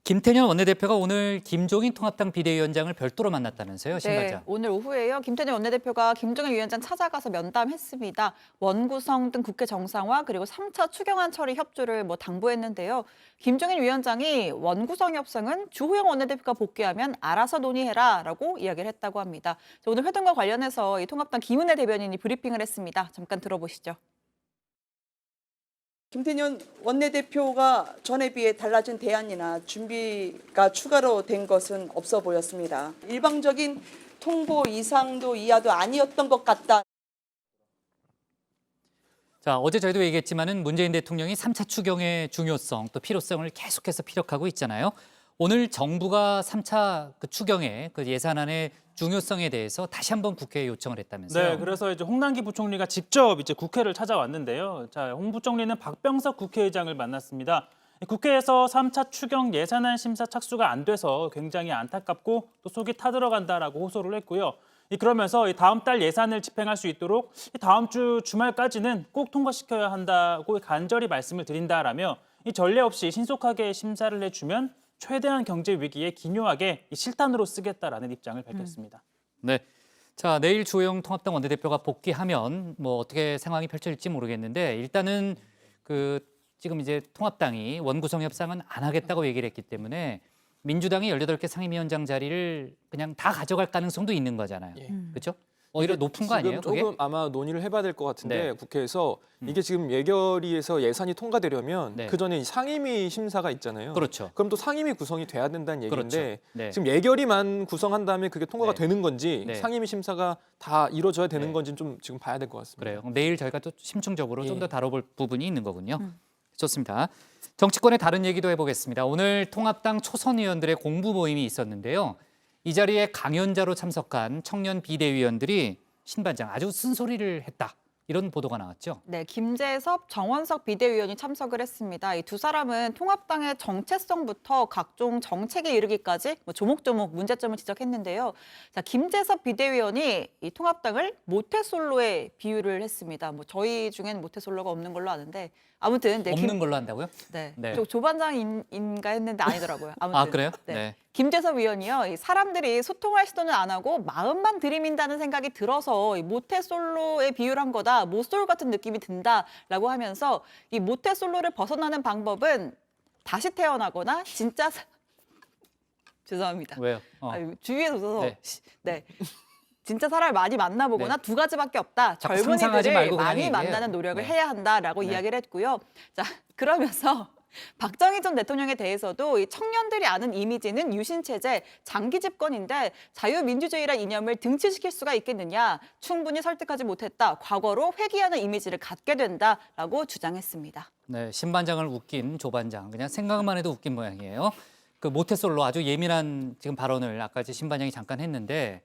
김태년 원내대표가 오늘 김종인 통합당 비대위원장을 별도로 만났다면서요, 신반장. 네, 오늘 오후에요. 김태년 원내대표가 김종인 위원장 찾아가서 면담했습니다. 원구성 등 국회 정상화 그리고 3차 추경안 처리 협조를 당부했는데요. 김종인 위원장이 원구성 협상은 주호영 원내대표가 복귀하면 알아서 논의해라라고 이야기를 했다고 합니다. 오늘 회동과 관련해서 이 통합당 김은혜 대변인이 브리핑을 했습니다. 잠깐 들어보시죠. 김태년 원내대표가 전에 비해 달라진 대안이나 준비가 추가로 된 것은 없어 보였습니다. 일방적인 통보 이상도 이하도 아니었던 것 같다. 자, 어제 저희도 얘기했지만은 문재인 대통령이 3차 추경의 중요성 또 필요성을 계속해서 피력하고 있잖아요. 오늘 정부가 3차 추경의 예산안의 중요성에 대해서 다시 한번 국회에 요청을 했다면서요. 네, 그래서 이제 홍남기 부총리가 직접 국회를 찾아왔는데요. 자, 홍 부총리는 박병석 국회의장을 만났습니다. 국회에서 3차 추경 예산안 심사 착수가 안 돼서 굉장히 안타깝고 또 속이 타들어간다라고 호소를 했고요. 그러면서 다음 달 예산을 집행할 수 있도록 다음 주 주말까지는 꼭 통과시켜야 한다고 간절히 말씀을 드린다라며 전례 없이 신속하게 심사를 해주면 최대한 경제 위기에 기묘하게 실탄으로 쓰겠다라는 입장을 밝혔습니다. 네. 자, 내일 주호영 통합당 원내대표가 복귀하면 어떻게 상황이 펼쳐질지 모르겠는데 일단은 지금 이제 통합당이 원구성 협상은 안 하겠다고 얘기를 했기 때문에 민주당이 18개 상임위원장 자리를 그냥 다 가져갈 가능성도 있는 거잖아요. 그렇죠? 오히려 높은 거 아니에요? 지금 조금 그게? 아마 논의를 해봐야 될 것 같은데 네. 국회에서 이게 지금 예결위에서 예산이 통과되려면 네. 그 전에 상임위 심사가 있잖아요. 그렇죠. 그럼 또 상임위 구성이 돼야 된다는 얘기인데 그렇죠. 네. 지금 예결위만 구성한 다음에 그게 통과가 네. 되는 건지 네. 상임위 심사가 다 이루어져야 되는 네. 건지 좀 지금 봐야 될 것 같습니다. 그래요. 내일 저희가 또 심층적으로 좀 더 예. 다뤄볼 부분이 있는 거군요. 좋습니다. 정치권의 다른 얘기도 해보겠습니다. 오늘 통합당 초선 의원들의 공부 모임이 있었는데요. 이 자리에 강연자로 참석한 청년 비대위원들이 신반장 아주 쓴소리를 했다. 이런 보도가 나왔죠. 네, 김재섭, 정원석 비대위원이 참석을 했습니다. 이 두 사람은 통합당의 정체성부터 각종 정책에 이르기까지 조목조목 문제점을 지적했는데요. 자, 김재섭 비대위원이 이 통합당을 모태솔로에 비유를 했습니다. 저희 중엔 모태솔로가 없는 걸로 아는데 아무튼 없는 걸로 한다고요? 네, 네. 조반장인가 했는데 아니더라고요. 아무튼 아, 그래요? 네. 네. 김재섭 위원이요, 이 사람들이 소통할 시도는 안 하고 마음만 들이민다는 생각이 들어서 이 모태솔로에 비유를 한 거다, 모솔 같은 느낌이 든다라고 하면서 이 모태솔로를 벗어나는 방법은 다시 태어나거나 진짜 죄송합니다. 왜요? 주위에서 웃어서 네. 네. 진짜 사람을 많이 만나보거나 네. 두 가지밖에 없다. 자꾸 상상하지 젊은이들을 말고 그냥 많이 얘기해요. 만나는 노력을 네. 해야 한다라고 네. 이야기를 했고요. 자, 그러면서 박정희 전 대통령에 대해서도 이 청년들이 아는 이미지는 유신체제, 장기 집권인데 자유민주주의란 이념을 등치시킬 수가 있겠느냐. 충분히 설득하지 못했다. 과거로 회귀하는 이미지를 갖게 된다라고 주장했습니다. 네, 신반장을 웃긴 조반장. 그냥 생각만 해도 웃긴 모양이에요. 모태솔로 아주 예민한 지금 발언을 아까 신반장이 잠깐 했는데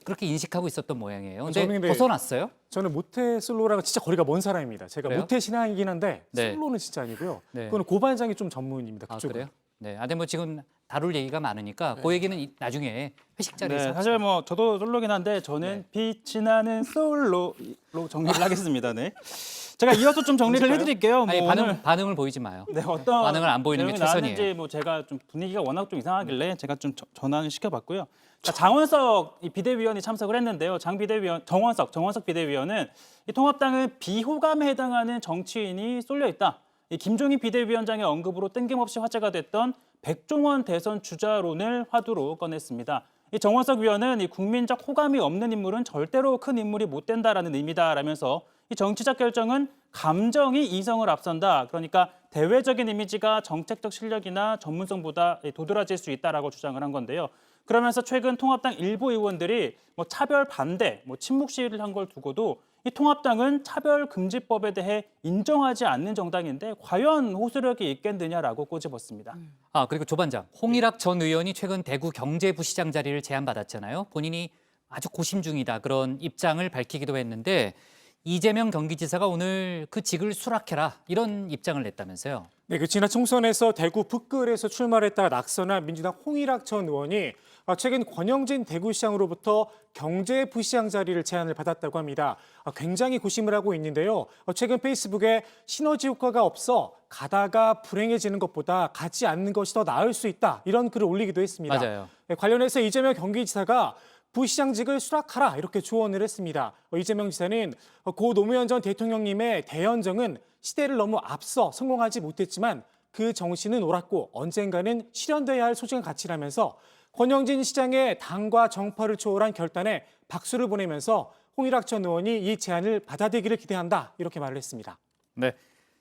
그렇게 인식하고 있었던 모양이에요. 근데 벗어났어요? 저는 모태솔로랑은 진짜 거리가 먼 사람입니다. 제가 그래요? 모태 신앙이긴 한데 네. 솔로는 진짜 아니고요. 네. 그거는 고반장이 좀 전문입니다. 아, 그쪽은. 그래요? 네, 근데 뭐 지금 다룰 얘기가 많으니까 그 얘기는 나중에 회식 자리에서. 네, 사실 뭐 저도 솔로긴 한데 저는 빛이 나는 솔로로 정리를 하겠습니다. 네. 제가 이어서 좀 정리를 해드릴게요. 아니, 뭐 반응을 보이지 마요. 네, 어떤 반응을 안 보이는 게 내용이 최선이에요. 나왔는지 뭐 제가 좀 분위기가 워낙 좀 이상하길래 제가 좀 전환을 시켜봤고요. 자, 장원석 이 비대위원이 참석을 했는데요. 정원석 비대위원은 이 통합당은 비호감에 해당하는 정치인이 쏠려 있다. 이 김종인 비대위원장의 언급으로 뜬금없이 화제가 됐던 백종원 대선 주자론을 화두로 꺼냈습니다. 이 정원석 위원은 이 국민적 호감이 없는 인물은 절대로 큰 인물이 못 된다라는 의미다라면서 이 정치적 결정은 감정이 이성을 앞선다. 그러니까 대외적인 이미지가 정책적 실력이나 전문성보다 도드라질 수 있다라고 주장을 한 건데요. 그러면서 최근 통합당 일부 의원들이 뭐 차별 반대, 침묵 시위를 한 걸 두고도 이 통합당은 차별금지법에 대해 인정하지 않는 정당인데 과연 호소력이 있겠느냐라고 꼬집었습니다. 아, 그리고 조반장, 홍일학 전 의원이 최근 대구 경제부시장 자리를 제안받았잖아요. 본인이 아주 고심 중이다 그런 입장을 밝히기도 했는데 이재명 경기지사가 오늘 그 직을 수락해라 이런 입장을 냈다면서요. 네, 그 지난 총선에서 대구 북글에서 출마를 했다가 낙선한 민주당 홍일학 전 의원이 최근 권영진 대구시장으로부터 경제부시장 자리를 제안을 받았다고 합니다. 굉장히 고심을 하고 있는데요. 최근 페이스북에 시너지 효과가 없어 가다가 불행해지는 것보다 가지 않는 것이 더 나을 수 있다 이런 글을 올리기도 했습니다. 맞아요. 네, 관련해서 이재명 경기지사가 부시장직을 수락하라 이렇게 조언을 했습니다. 이재명 지사는 고 노무현 전 대통령님의 대연정은 시대를 너무 앞서 성공하지 못했지만 그 정신은 옳았고 언젠가는 실현돼야 할 소중한 가치라면서 권영진 시장의 당과 정파를 초월한 결단에 박수를 보내면서 홍일학 전 의원이 이 제안을 받아들이기를 기대한다 이렇게 말을 했습니다. 네.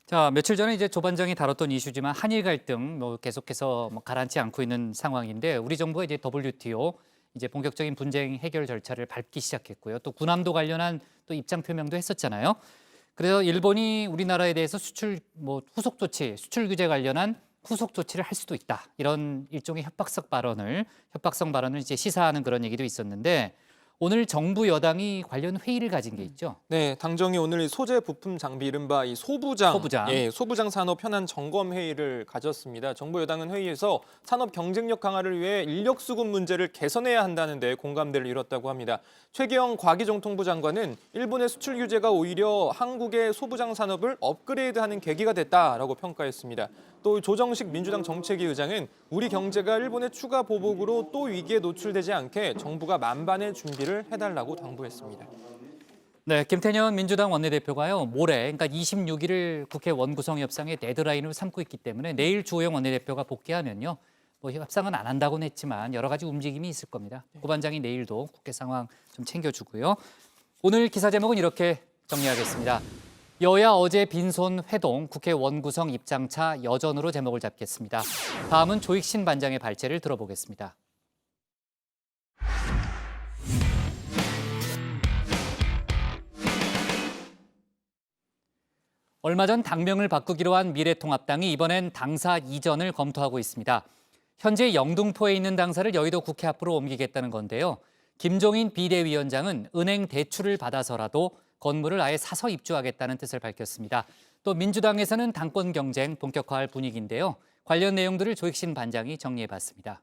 자, 며칠 전에 이제 조반장이 다뤘던 이슈지만 한일 갈등 계속해서 가라앉지 않고 있는 상황인데 우리 정부가 이제 WTO 이제 본격적인 분쟁 해결 절차를 밟기 시작했고요. 또 군함도 관련한 또 입장 표명도 했었잖아요. 그래서 일본이 우리나라에 대해서 후속 조치, 수출 규제 관련한 후속 조치를 할 수도 있다. 이런 일종의 협박성 발언을 이제 시사하는 그런 얘기도 있었는데 오늘 정부 여당이 관련 회의를 가진 게 있죠. 네, 당정이 오늘 소재 부품 장비 이른바 이 소부장 산업 현안 점검 회의를 가졌습니다. 정부 여당은 회의에서 산업 경쟁력 강화를 위해 인력 수급 문제를 개선해야 한다는 데 공감대를 이뤘다고 합니다. 최기영 과기정통부 장관은 일본의 수출 규제가 오히려 한국의 소부장 산업을 업그레이드하는 계기가 됐다라고 평가했습니다. 또 조정식 민주당 정책위 의장은 우리 경제가 일본의 추가 보복으로 또 위기에 노출되지 않게 정부가 만반의 준비를 해달라고 당부했습니다. 네, 김태년 민주당 원내대표가요 모레, 그러니까 26일을 국회 원구성 협상의 데드라인으로 삼고 있기 때문에 내일 주호영 원내대표가 복귀하면요, 뭐 협상은 안 한다고는 했지만 여러 가지 움직임이 있을 겁니다. 고반장이 내일도 국회 상황 좀 챙겨주고요. 오늘 기사 제목은 이렇게 정리하겠습니다. 여야 어제 빈손 회동, 국회 원구성 입장차 여전으로 제목을 잡겠습니다. 다음은 조익신 반장의 발제를 들어보겠습니다. 얼마 전 당명을 바꾸기로 한 미래통합당이 이번엔 당사 이전을 검토하고 있습니다. 현재 영등포에 있는 당사를 여의도 국회 앞으로 옮기겠다는 건데요. 김종인 비대위원장은 은행 대출을 받아서라도 건물을 아예 사서 입주하겠다는 뜻을 밝혔습니다. 또 민주당에서는 당권 경쟁 본격화할 분위기인데요. 관련 내용들을 조익신 반장이 정리해봤습니다.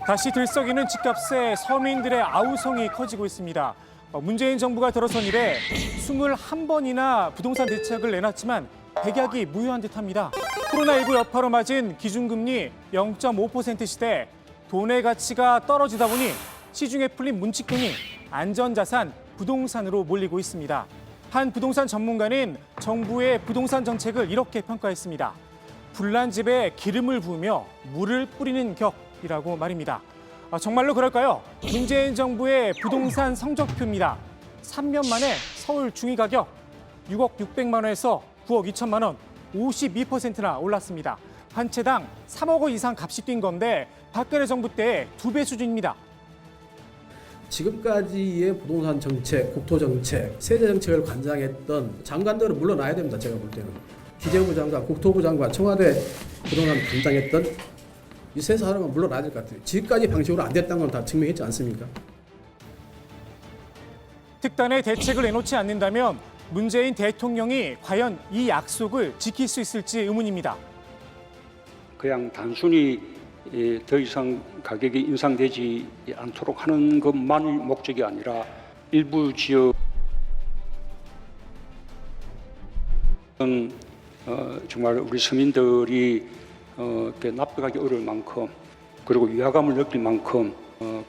다시 들썩이는 집값에 서민들의 아우성이 커지고 있습니다. 문재인 정부가 들어선 이래 21번이나 부동산 대책을 내놨지만 백약이 무효한 듯합니다. 코로나19 여파로 맞은 기준금리 0.5% 시대 돈의 가치가 떨어지다 보니 시중에 풀린 문칙돈이 안전자산, 부동산으로 몰리고 있습니다. 한 부동산 전문가는 정부의 부동산 정책을 이렇게 평가했습니다. 불난 집에 기름을 부으며 물을 뿌리는 격이라고 말입니다. 정말로 그럴까요? 문재인 정부의 부동산 성적표입니다. 3년 만에 서울 중위 가격 6억 600만 원에서 9억 2천만 원, 52%나 올랐습니다. 한 채당 3억 원 이상 값이 뛴 건데 박근혜 정부 때 2배 수준입니다. 지금까지의 부동산 정책, 국토 정책, 세제 정책을 관장했던 장관들은 물러나야 됩니다. 제가 볼 때는. 기재부 장관, 국토부 장관, 청와대 부동산 담당했던 이 세 사람은 물러나야 될 것 같아요. 지금까지 방식으로 안 됐다는 건 다 증명했지 않습니까? 특단의 대책을 내놓지 않는다면 문재인 대통령이 과연 이 약속을 지킬 수 있을지 의문입니다. 그냥 단순히 더 이상 가격이 인상되지 않도록 하는 것만이 목적이 아니라 일부 지역은 정말 우리 서민들이 납득하기 어려울 만큼 그리고 위화감을 느낄 만큼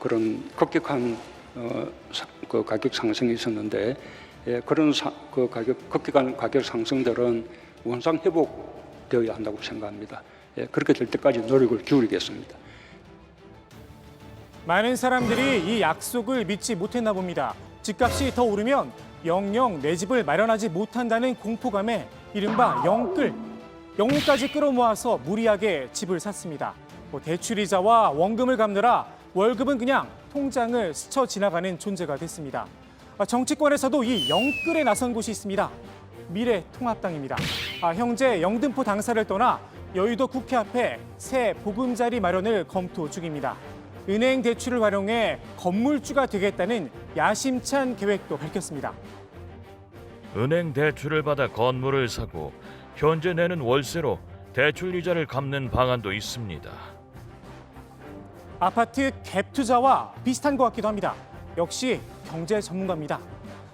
그런 급격한 그 가격 상승이 있었는데 그런 급격한 가격 상승들은 원상 회복되어야 한다고 생각합니다. 그렇게 될 때까지 노력을 기울이겠습니다. 많은 사람들이 이 약속을 믿지 못했나 봅니다. 집값이 더 오르면 영영 내 집을 마련하지 못한다는 공포감에 이른바 영혼까지 끌어모아서 무리하게 집을 샀습니다. 대출이자와 원금을 갚느라 월급은 그냥 통장을 스쳐 지나가는 존재가 됐습니다. 정치권에서도 이 영끌에 나선 곳이 있습니다. 미래통합당입니다. 형제 영등포 당사를 떠나 여의도 국회 앞에 새 보금자리 마련을 검토 중입니다. 은행 대출을 활용해 건물주가 되겠다는 야심찬 계획도 밝혔습니다. 은행 대출을 받아 건물을 사고 현재 내는 월세로 대출 이자를 갚는 방안도 있습니다. 아파트 갭 투자와 비슷한 것 같기도 합니다. 역시 경제 전문가입니다.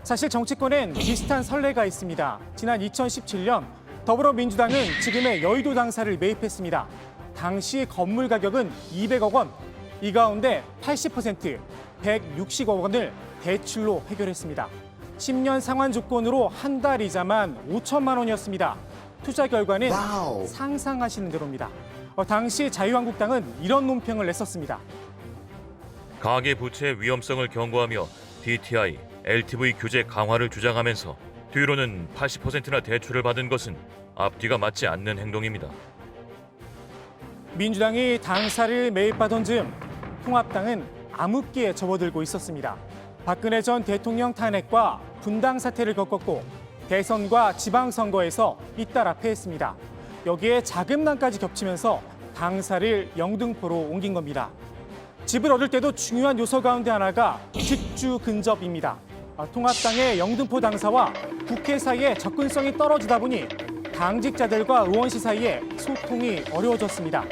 사실 정치권엔 비슷한 선례가 있습니다. 지난 2017년 더불어민주당은 지금의 여의도 당사를 매입했습니다. 당시 건물 가격은 200억 원, 이 가운데 80% 160억 원을 대출로 해결했습니다. 10년 상환 조건으로 한 달 이자만 5천만 원이었습니다. 투자 결과는 상상하시는 대로입니다. 당시 자유한국당은 이런 논평을 냈었습니다. 가계 부채의 위험성을 경고하며 DTI, LTV 규제 강화를 주장하면서 뒤로는 80%나 대출을 받은 것은 앞뒤가 맞지 않는 행동입니다. 민주당이 당사를 매입하던 즈음 통합당은 암흑기에 접어들고 있었습니다. 박근혜 전 대통령 탄핵과 분당 사태를 겪었고 대선과 지방선거에서 잇따라 패했습니다. 여기에 자금난까지 겹치면서 당사를 영등포로 옮긴 겁니다. 집을 얻을 때도 중요한 요소 가운데 하나가 직주 근접입니다. 통합당의 영등포 당사와 국회 사이에 접근성이 떨어지다 보니 당직자들과 의원실 사이에 소통이 어려워졌습니다.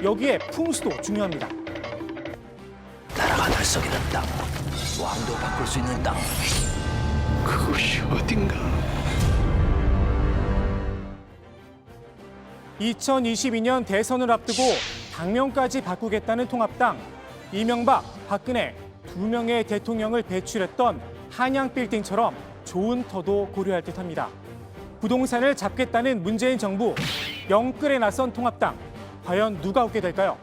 여기에 풍수도 중요합니다. 나라가 들썩이는 땅, 왕도 바꿀 수 있는 땅, 그것이 어딘가. 2022년 대선을 앞두고 당명까지 바꾸겠다는 통합당. 이명박, 박근혜 두 명의 대통령을 배출했던 한양 빌딩처럼 좋은 터도 고려할 듯합니다. 부동산을 잡겠다는 문재인 정부, 영끌에 나선 통합당. 과연 누가 얻게 될까요?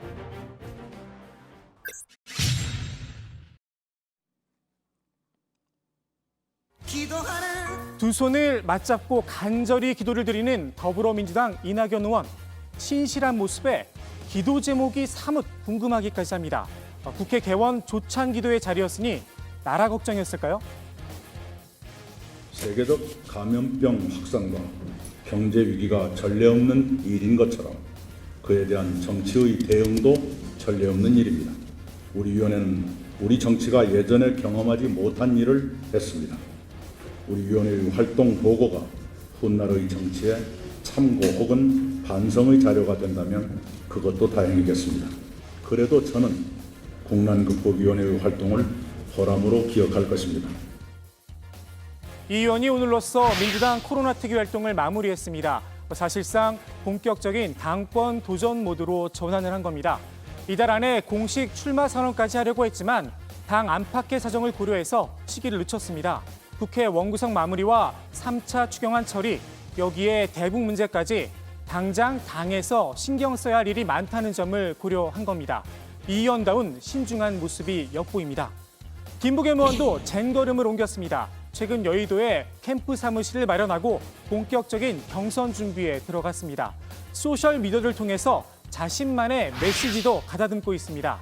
두 손을 맞잡고 간절히 기도를 드리는 더불어민주당 이낙연 의원. 신실한 모습에 기도 제목이 사뭇 궁금하기까지 합니다. 국회 개원 조찬 기도의 자리였으니 나라 걱정이었을까요? 세계적 감염병 확산과 경제 위기가 전례 없는 일인 것처럼 그에 대한 정치의 대응도 전례 없는 일입니다. 우리 위원회는 우리 정치가 예전에 경험하지 못한 일을 했습니다. 우리 위원회의 활동 보고가 훗날의 정치에 참고 혹은 반성의 자료가 된다면 그것도 다행이겠습니다. 그래도 저는 국난극복위원회의 활동을 보람으로 기억할 것입니다. 이 의원이 오늘로써 민주당 코로나 특위 활동을 마무리했습니다. 사실상 본격적인 당권 도전 모드로 전환을 한 겁니다. 이달 안에 공식 출마 선언까지 하려고 했지만 당 안팎의 사정을 고려해서 시기를 늦췄습니다. 국회 원구성 마무리와 3차 추경안 처리, 여기에 대북 문제까지 당장 당에서 신경 써야 할 일이 많다는 점을 고려한 겁니다. 이 의원다운 신중한 모습이 엿보입니다. 김부겸 의원도 쟁걸음을 옮겼습니다. 최근 여의도에 캠프 사무실을 마련하고 본격적인 경선 준비에 들어갔습니다. 소셜미디어를 통해서 자신만의 메시지도 가다듬고 있습니다.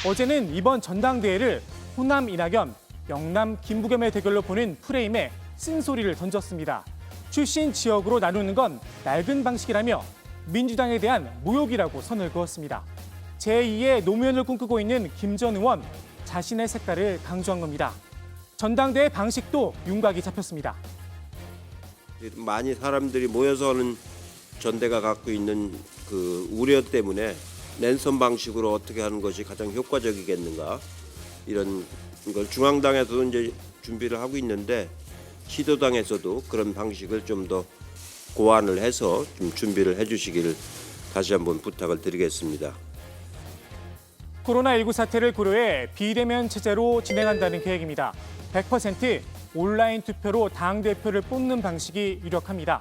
어제는 이번 전당대회를 호남 이낙연, 영남 김부겸의 대결로 보는 프레임에 쓴소리를 던졌습니다. 출신 지역으로 나누는 건 낡은 방식이라며 민주당에 대한 모욕이라고 선을 그었습니다. 제2의 노무현을 꿈꾸고 있는 김 전 의원, 자신의 색깔을 강조한 겁니다. 전당대회 방식도 윤곽이 잡혔습니다. 많이 사람들이 모여서 하는 전대가 갖고 있는 그 우려 때문에 랜선 방식으로 어떻게 하는 것이 가장 효과적이겠는가 이런 걸 중앙당에서도 이제 준비를 하고 있는데 시도당에서도 그런 방식을 좀 더 고안을 해서 좀 준비를 해주시기를 다시 한번 부탁을 드리겠습니다. 코로나19 사태를 고려해 비대면 체제로 진행한다는 계획입니다. 100% 온라인 투표로 당대표를 뽑는 방식이 유력합니다.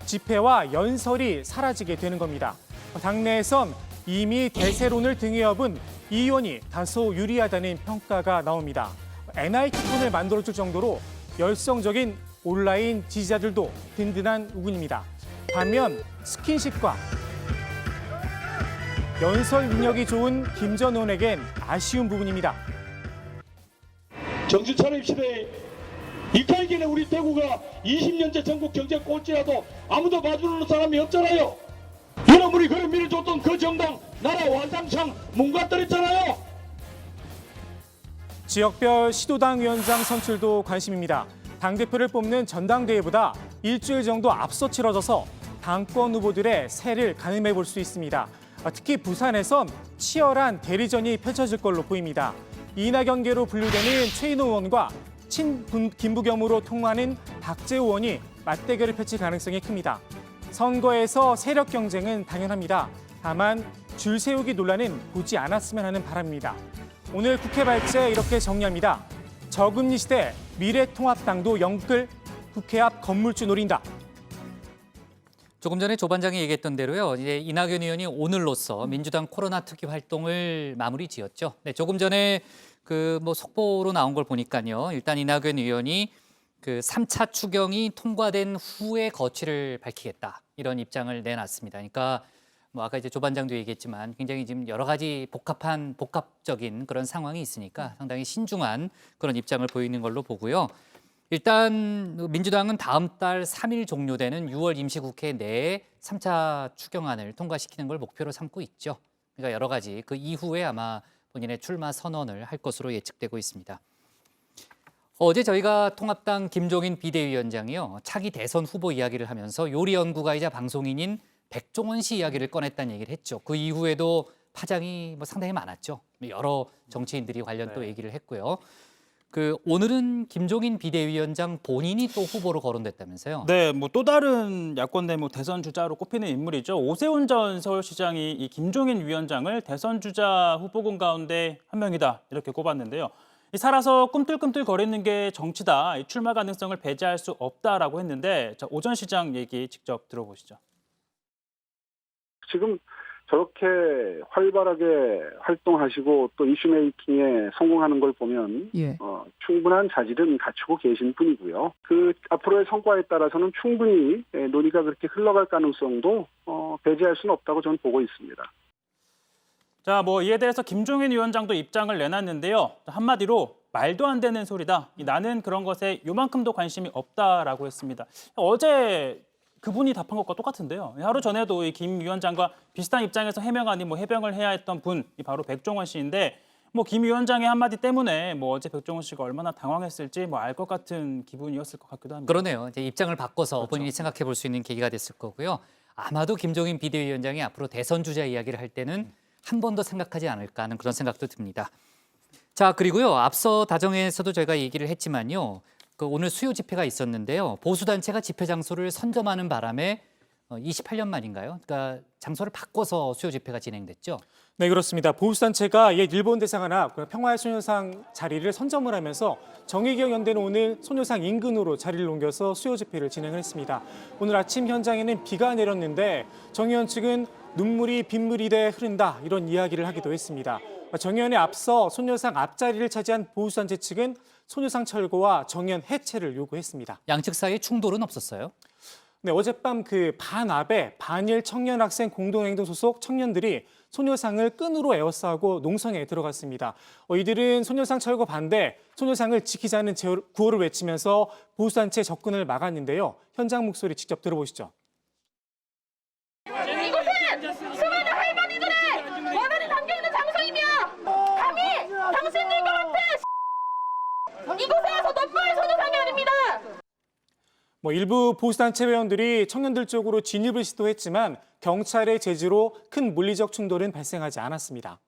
집회와 연설이 사라지게 되는 겁니다. 당내에선 이미 대세론을 등에 업은 이 의원이 다소 유리하다는 평가가 나옵니다. NIT폰을 만들어줄 정도로 열성적인 온라인 지지자들도 든든한 우군입니다. 반면 스킨십과 연설 능력이 좋은 김 전 의원에겐 아쉬운 부분입니다. 정신 차립시다. 이까이기는 우리 대구가 20년째 전국 경제 꼴찌라도 아무도 봐주는 사람이 없잖아요. 여러분이 그런 밀어줬던 그 정당 나라 완장창 문 갖들었잖아요. 지역별 시도당 위원장 선출도 관심입니다. 당대표를 뽑는 전당대회보다 일주일 정도 앞서 치러져서 당권 후보들의 세를 가늠해 볼 수 있습니다. 특히 부산에선 치열한 대리전이 펼쳐질 걸로 보입니다. 이낙연계로 분류되는 최인호 의원과 친김부겸으로 통하는 박재호 의원이 맞대결을 펼칠 가능성이 큽니다. 선거에서 세력 경쟁은 당연합니다. 다만 줄 세우기 논란은 보지 않았으면 하는 바람입니다. 오늘 국회 발제 이렇게 정리합니다. 저금리 시대 미래통합당도 영끌 국회 앞 건물주 노린다. 조금 전에 조 반장이 얘기했던 대로요. 이제 이낙연 의원이 오늘로써 민주당 코로나 특위 활동을 마무리 지었죠. 네, 조금 전에 그 뭐 속보로 나온 걸 보니까요. 일단 이낙연 의원이 그 3차 추경이 통과된 후에 거취를 밝히겠다. 이런 입장을 내놨습니다. 그러니까 뭐 아까 이제 조 반장도 얘기했지만 굉장히 지금 여러 가지 복합적인 그런 상황이 있으니까 상당히 신중한 그런 입장을 보이는 걸로 보고요. 일단 민주당은 다음 달 3일 종료되는 6월 임시국회 내에 3차 추경안을 통과시키는 걸 목표로 삼고 있죠. 그러니까 여러 가지 그 이후에 아마 본인의 출마 선언을 할 것으로 예측되고 있습니다. 어제 저희가 통합당 김종인 비대위원장이요. 차기 대선 후보 이야기를 하면서 요리연구가이자 방송인인 백종원 씨 이야기를 꺼냈다는 얘기를 했죠. 그 이후에도 파장이 뭐 상당히 많았죠. 여러 정치인들이 관련 또 얘기를 했고요. 그 오늘은 김종인 비대위원장 본인이 또 후보로 거론됐다면서요? 네, 뭐 또 다른 야권 대모 대선 주자로 꼽히는 인물이죠. 오세훈 전 서울시장이 이 김종인 위원장을 대선 주자 후보군 가운데 한 명이다 이렇게 꼽았는데요. 살아서 꿈틀꿈틀 거리는 게 정치다. 출마 가능성을 배제할 수 없다라고 했는데 자, 오 전 시장 얘기 직접 들어보시죠. 지금 저렇게 활발하게 활동하시고 또 이슈 메이킹에 성공하는 걸 보면 충분한 자질은 갖추고 계신 분이고요. 그 앞으로의 성과에 따라서는 충분히 논의가 그렇게 흘러갈 가능성도 배제할 수는 없다고 저는 보고 있습니다. 자, 뭐 이에 대해서 김종인 위원장도 입장을 내놨는데요. 한마디로 말도 안 되는 소리다. 나는 그런 것에 요만큼도 관심이 없다라고 했습니다. 어제 그분이 답한 것과 똑같은데요. 하루 전에도 이 김 위원장과 비슷한 입장에서 해명 아닌 뭐 해병을 해야 했던 분이 바로 백종원 씨인데 뭐 김 위원장의 한마디 때문에 뭐 어제 백종원 씨가 얼마나 당황했을지 뭐 알 것 같은 기분이었을 것 같기도 합니다. 그러네요. 이제 입장을 바꿔서 본인이 생각해 볼 수 있는 계기가 됐을 거고요. 아마도 김종인 비대위원장이 앞으로 대선 주자 이야기를 할 때는 한 번 더 생각하지 않을까 하는 그런 생각도 듭니다. 자, 그리고요. 앞서 다정에서도 저희가 얘기를 했지만요. 그 오늘 수요 집회가 있었는데요. 보수단체가 집회 장소를 선점하는 바람에 28년 만인가요? 그러니까 장소를 바꿔서 수요 집회가 진행됐죠. 네, 그렇습니다. 보수단체가 옛 일본 대사관 앞 평화의 소녀상 자리를 선점을 하면서 정의기억 연대는 오늘 소녀상 인근으로 자리를 옮겨서 수요 집회를 진행을 했습니다. 오늘 아침 현장에는 비가 내렸는데 정 의원 측은 눈물이 빗물이 돼 흐른다 이런 이야기를 하기도 했습니다. 정 의원에 앞서 소녀상 앞자리를 차지한 보수단체 측은 소녀상 철거와 정의원 해체를 요구했습니다. 양측 사이에 충돌은 없었어요? 네, 어젯밤 그 반합의 반일 청년학생 공동행동 소속 청년들이 소녀상을 끈으로 에워싸고 농성에 들어갔습니다. 이들은 소녀상 철거 반대, 소녀상을 지키자는 구호를 외치면서 보수단체 접근을 막았는데요. 현장 목소리 직접 들어보시죠. 이곳은 수많은 할머니들의 원한이 담겨있는 장소이며 감히 당신들과 같은 이곳에 와서 넛바의 소녀상이 아닙니다. 일부 보수단체 회원들이 청년들 쪽으로 진입을 시도했지만 경찰의 제지로 큰 물리적 충돌은 발생하지 않았습니다.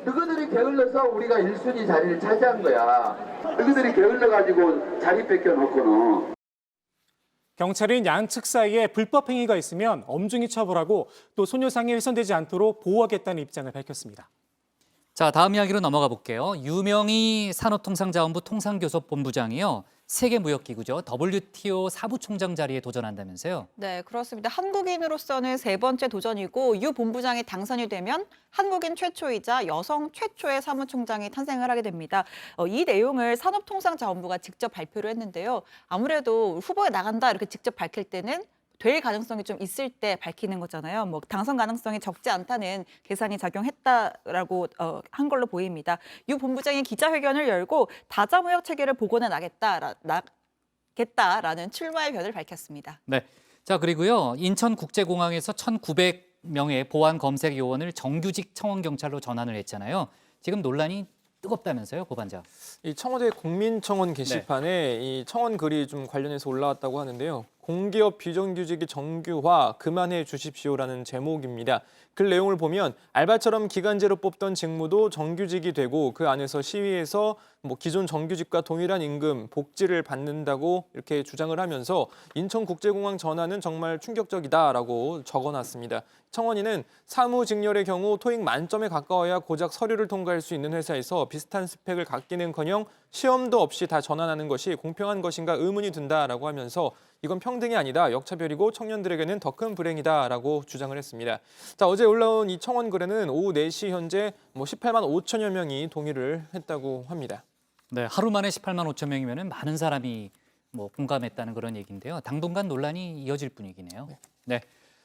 너희들이 게을러서 우리가 1순위 자리를 차지한 거야. 너희들이 게을러가지고 자리 뺏겨놓고는. 경찰은 양측 사이에 불법 행위가 있으면 엄중히 처벌하고 또 소녀상에 훼손되지 않도록 보호하겠다는 입장을 밝혔습니다. 자, 다음 이야기로 넘어가 볼게요. 유명희 산업통상자원부 통상교섭본부장이요. 세계무역기구죠. WTO 사부총장 자리에 도전한다면서요? 네, 그렇습니다. 한국인으로서는 세 번째 도전이고 유 본부장이 당선이 되면 한국인 최초이자 여성 최초의 사무총장이 탄생을 하게 됩니다. 이 내용을 산업통상자원부가 직접 발표를 했는데요. 아무래도 후보에 나간다 이렇게 직접 밝힐 때는 될 가능성이 좀 있을 때 밝히는 거잖아요. 당선 가능성이 적지 않다는 계산이 작용했다라고 한 걸로 보입니다. 유 본부장이 기자회견을 열고 다자무역 체계를 복원해 나겠다라는 출마의 변을 밝혔습니다. 네. 자, 그리고요. 인천국제공항에서 1,900명의 보안 검색 요원을 정규직 청원경찰로 전환을 했잖아요. 지금 논란이 뜨겁다면서요, 고반장? 이 청와대 국민청원 게시판에 이 청원 글이 좀 관련해서 올라왔다고 하는데요. 공기업 비정규직이 정규화 그만해 주십시오라는 제목입니다. 글 내용을 보면 알바처럼 기간제로 뽑던 직무도 정규직이 되고 그 안에서 시위에서 기존 정규직과 동일한 임금, 복지를 받는다고 이렇게 주장을 하면서 인천국제공항 전환은 정말 충격적이다라고 적어놨습니다. 청원인은 사무직렬의 경우 토익 만점에 가까워야 고작 서류를 통과할 수 있는 회사에서 비슷한 스펙을 갖기는커녕 시험도 없이 다 전환하는 것이 공평한 것인가 의문이 든다라고 하면서 이건 평등이 아니다, 역차별이고 청년들에게는 더 큰 불행이다라고 주장을 했습니다. 자, 어제 올라온 이 청원 글에는 오후 4시 현재 18만 5천여 명이 동의를 했다고 합니다. 네, 하루 만에 18만 5천 명이면 많은 사람이 공감했다는 그런 얘기인데요. 당분간 논란이 이어질 분위기네요. 네,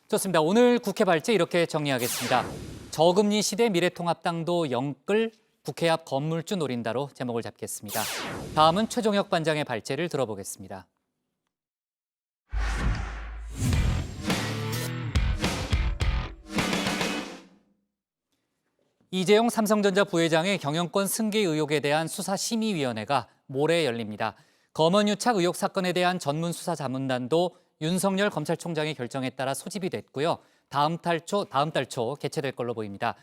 좋습니다. 오늘 국회 발제 이렇게 정리하겠습니다. 저금리 시대 미래통합당도 영끌 국회 앞 건물주 노린다로 제목을 잡겠습니다. 다음은 최종혁 반장의 발제를 들어보겠습니다. 이재용 삼성전자 부회장의 경영권 승계 의혹에 대한 수사심의위원회가 모레 열립니다. 검언유착 의혹 사건에 대한 전문수사자문단도 윤석열 검찰총장의 결정에 따라 소집이 됐고요. 다음 달 초 개최될 걸로 보입니다.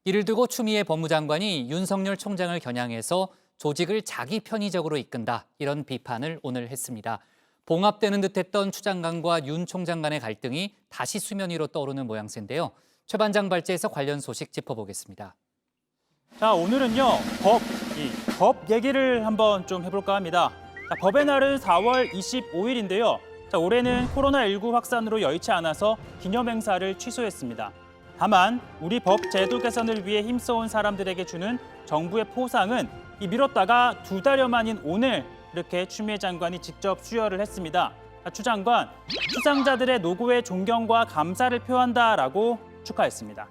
이를 두고 추미애 법무장관이 윤석열 총장을 겨냥해서 조직을 자기 편의적으로 이끈다, 이런 비판을 오늘 했습니다. 봉합되는 듯했던 추 장관과 윤 총장 간의 갈등이 다시 수면 위로 떠오르는 모양새인데요. 최 반장 발제에서 관련 소식 짚어보겠습니다. 자, 오늘은요, 법 얘기를 한번 좀 해볼까 합니다. 자, 법의 날은 4월 25일인데요. 자, 올해는 코로나19 확산으로 여의치 않아서 기념행사를 취소했습니다. 다만 우리 법 제도 개선을 위해 힘써온 사람들에게 주는 정부의 포상은 미뤘다가 2달여 만인 오늘 이렇게 추미애 장관이 직접 수여를 했습니다. 추 장관, 수상자들의 노고에 존경과 감사를 표한다라고 축하했습니다.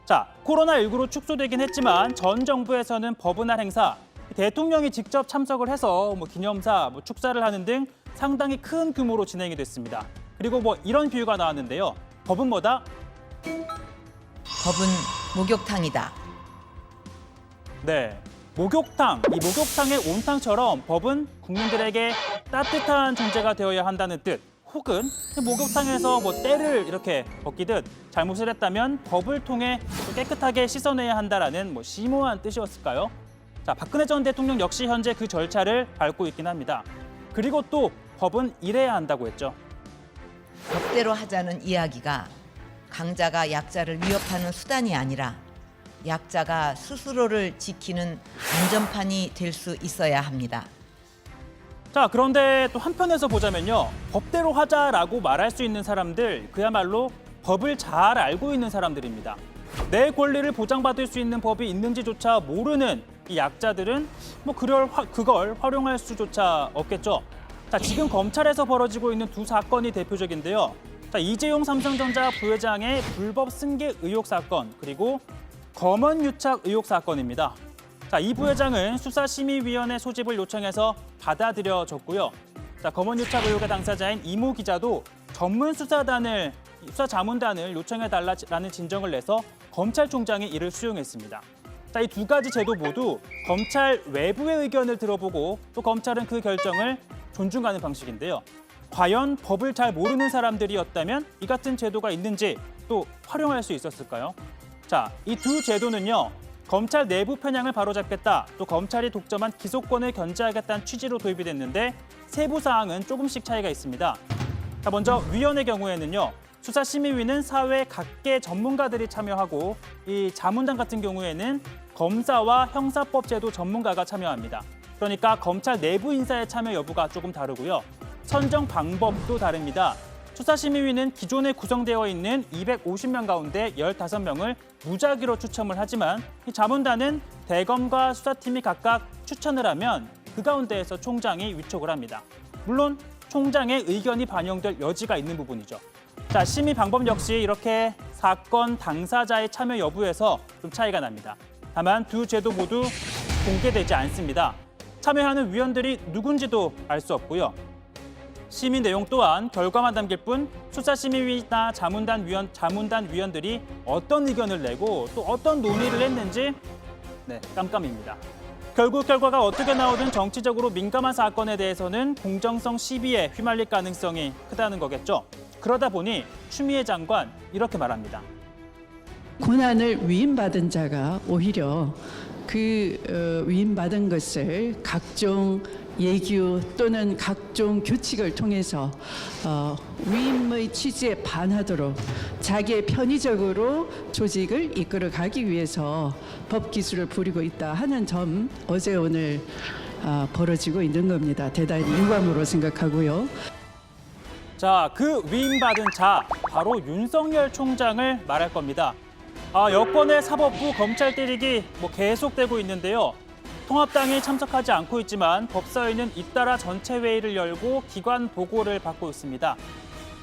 자, 코로나19로 축소되긴 했지만 전 정부에서는 법의 날 행사, 대통령이 직접 참석을 해서 기념사, 축사를 하는 등 상당히 큰 규모로 진행이 됐습니다. 그리고 이런 비유가 나왔는데요. 법은 뭐다? 법은 목욕탕이다. 네, 목욕탕. 이 목욕탕의 온탕처럼 법은 국민들에게 따뜻한 존재가 되어야 한다는 뜻. 혹은 목욕탕에서 때를 이렇게 벗기듯 잘못을 했다면 법을 통해 깨끗하게 씻어내야 한다라는 심오한 뜻이었을까요? 자, 박근혜 전 대통령 역시 현재 그 절차를 밟고 있긴 합니다. 그리고 또 법은 이래야 한다고 했죠. 법대로 하자는 이야기가 강자가 약자를 위협하는 수단이 아니라 약자가 스스로를 지키는 안전판이 될 수 있어야 합니다. 자, 그런데 또 한편에서 보자면요. 법대로 하자라고 말할 수 있는 사람들, 그야말로 법을 잘 알고 있는 사람들입니다. 내 권리를 보장받을 수 있는 법이 있는지조차 모르는 이 약자들은 그걸 활용할 수조차 없겠죠. 자, 지금 검찰에서 벌어지고 있는 두 사건이 대표적인데요. 자, 이재용 삼성전자 부회장의 불법 승계 의혹 사건, 그리고 검언유착 의혹 사건입니다. 자, 이 부회장은 수사심의위원회 소집을 요청해서 받아들여졌고요. 자, 검언유착 의혹의 당사자인 이모 기자도 전문 수사자문단을 요청해달라는 진정을 내서 검찰총장이 이를 수용했습니다. 자, 이 두 가지 제도 모두 검찰 외부의 의견을 들어보고 또 검찰은 그 결정을 존중하는 방식인데요. 과연 법을 잘 모르는 사람들이었다면 이 같은 제도가 있는지 또 활용할 수 있었을까요? 자, 이 두 제도는요. 검찰 내부 편향을 바로잡겠다, 또 검찰이 독점한 기소권을 견제하겠다는 취지로 도입이 됐는데 세부 사항은 조금씩 차이가 있습니다. 자, 먼저 위원의 경우에는요. 수사심의위는 사회 각계 전문가들이 참여하고 이 자문단 같은 경우에는 검사와 형사법제도 전문가가 참여합니다. 그러니까 검찰 내부 인사의 참여 여부가 조금 다르고요. 선정 방법도 다릅니다. 수사심의위는 기존에 구성되어 있는 250명 가운데 15명을 무작위로 추첨을 하지만 이 자문단은 대검과 수사팀이 각각 추천을 하면 그 가운데에서 총장이 위촉을 합니다. 물론 총장의 의견이 반영될 여지가 있는 부분이죠. 자, 심의 방법 역시 이렇게 사건 당사자의 참여 여부에서 좀 차이가 납니다. 다만 두 제도 모두 공개되지 않습니다. 참여하는 위원들이 누군지도 알 수 없고요. 심의 내용 또한 결과만 담길 뿐 수사심의위나 자문단 위원들이 어떤 의견을 내고 또 어떤 논의를 했는지 깜깜입니다. 결국 결과가 어떻게 나오든 정치적으로 민감한 사건에 대해서는 공정성 시비에 휘말릴 가능성이 크다는 거겠죠. 그러다 보니 추미애 장관 이렇게 말합니다. 권한을 위임받은 자가 오히려 그 위임받은 것을 각종 예규 또는 각종 규칙을 통해서 위임의 취지에 반하도록 자기의 편의적으로 조직을 이끌어가기 위해서 법 기술을 부리고 있다 하는 점 어제 오늘 벌어지고 있는 겁니다. 대단히 유감으로 생각하고요. 자, 그 위임받은 자 바로 윤석열 총장을 말할 겁니다. 여권의 사법부 검찰 때리기 계속되고 있는데요. 통합당이 참석하지 않고 있지만 법사위는 잇따라 전체 회의를 열고 기관 보고를 받고 있습니다.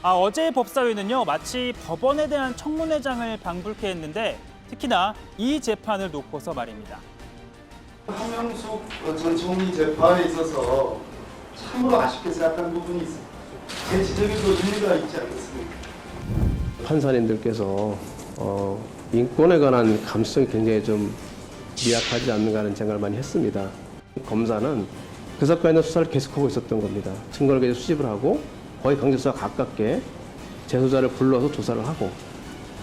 어제의 법사위는요, 마치 법원에 대한 청문회장을 방불케 했는데 특히나 이 재판을 놓고서 말입니다. 한명숙 전 총리 재판에 있어서 참으로 아쉽게 생각한 부분이 있습니다. 제 지적에도 일리가 있지 않겠습니까? 판사님들께서 인권에 관한 감수성이 굉장히 좀 미약하지 않는가 하는 생각을 많이 했습니다. 검사는 그 사건에 대한 수사를 계속하고 있었던 겁니다. 증거를 계속 수집을 하고 거의 강제수사 가깝게 재소자를 불러서 조사를 하고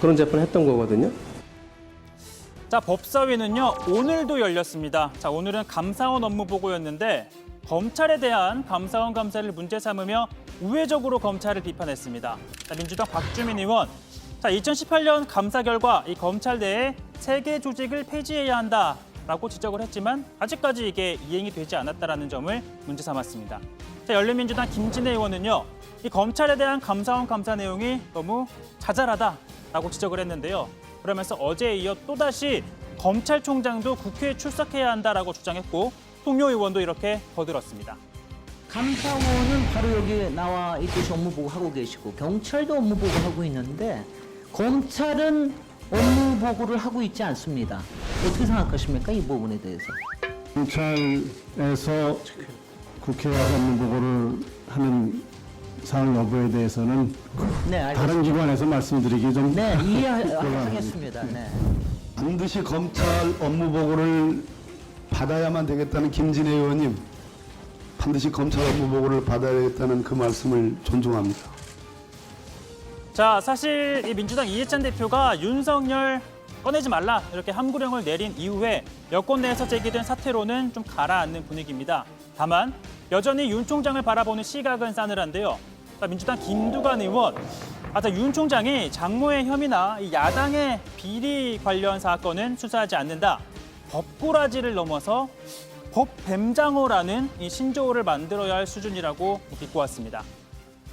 그런 재판을 했던 거거든요. 자, 법사위는요, 오늘도 열렸습니다. 자, 오늘은 감사원 업무 보고였는데 검찰에 대한 감사원 감사를 문제 삼으며 우회적으로 검찰을 비판했습니다. 자, 민주당 박주민 의원, 자, 2018년 감사 결과 이 검찰 내에 3개 조직을 폐지해야 한다라고 지적을 했지만 아직까지 이게 이행이 되지 않았다라는 점을 문제 삼았습니다. 자, 열린민주당 김진애 의원은요, 이 검찰에 대한 감사원 감사 내용이 너무 자잘하다라고 지적을 했는데요. 그러면서 어제에 이어 또다시 검찰총장도 국회에 출석해야 한다라고 주장했고 통료 의원도 이렇게 거들었습니다. 감사원은 바로 여기 나와 있듯이 업무 보고 하고 계시고 경찰도 업무 보고 하고 있는데 검찰은 업무 보고를 하고 있지 않습니다. 어떻게 생각하십니까? 이 부분에 대해서. 검찰에서 국회에 와서 업무 보고를 하는 사항 여부에 대해서는 다른 기관에서 말씀드리기 좀 이해하겠습니다. 반드시 검찰 업무 보고를 받아야만 되겠다는 김진애 의원님, 반드시 검찰 업무 보고를 받아야겠다는 그 말씀을 존중합니다. 자, 사실 이 민주당 이해찬 대표가 윤석열 꺼내지 말라 이렇게 함구령을 내린 이후에 여권 내에서 제기된 사태로는 좀 가라앉는 분위기입니다. 다만 여전히 윤 총장을 바라보는 시각은 싸늘한데요. 민주당 김두관 의원, 윤 총장이 장모의 혐의나 이 야당의 비리 관련 사건은 수사하지 않는다. 법꾸라지를 넘어서 법뱀장어라는 이 신조어를 만들어야 할 수준이라고 비꼬았습니다.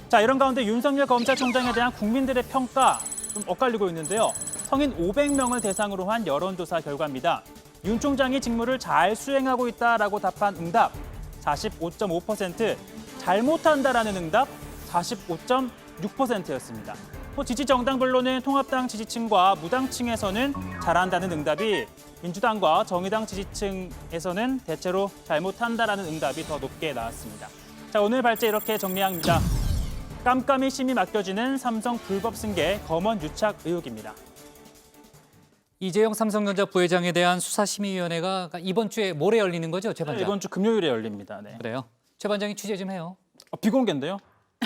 자, 이런 가운데 윤석열 검찰총장에 대한 국민들의 평가 좀 엇갈리고 있는데요. 성인 500명을 대상으로 한 여론조사 결과입니다. 윤 총장이 직무를 잘 수행하고 있다라고 답한 응답 45.5%, 잘못한다라는 응답 45.6%였습니다. 지지 정당별로는 통합당 지지층과 무당층에서는 잘한다는 응답이, 민주당과 정의당 지지층에서는 대체로 잘못한다라는 응답이 더 높게 나왔습니다. 자, 오늘 발제 이렇게 정리합니다. 깜깜이 심이 맡겨지는 삼성 불법 승계 검언 유착 의혹입니다. 이재용 삼성전자 부회장에 대한 수사심의위원회가 이번 주에 모레 열리는 거죠, 최 반장? 이번 주 금요일에 열립니다. 네. 그래요? 최 반장이 취재 좀 해요. 비공개인데요?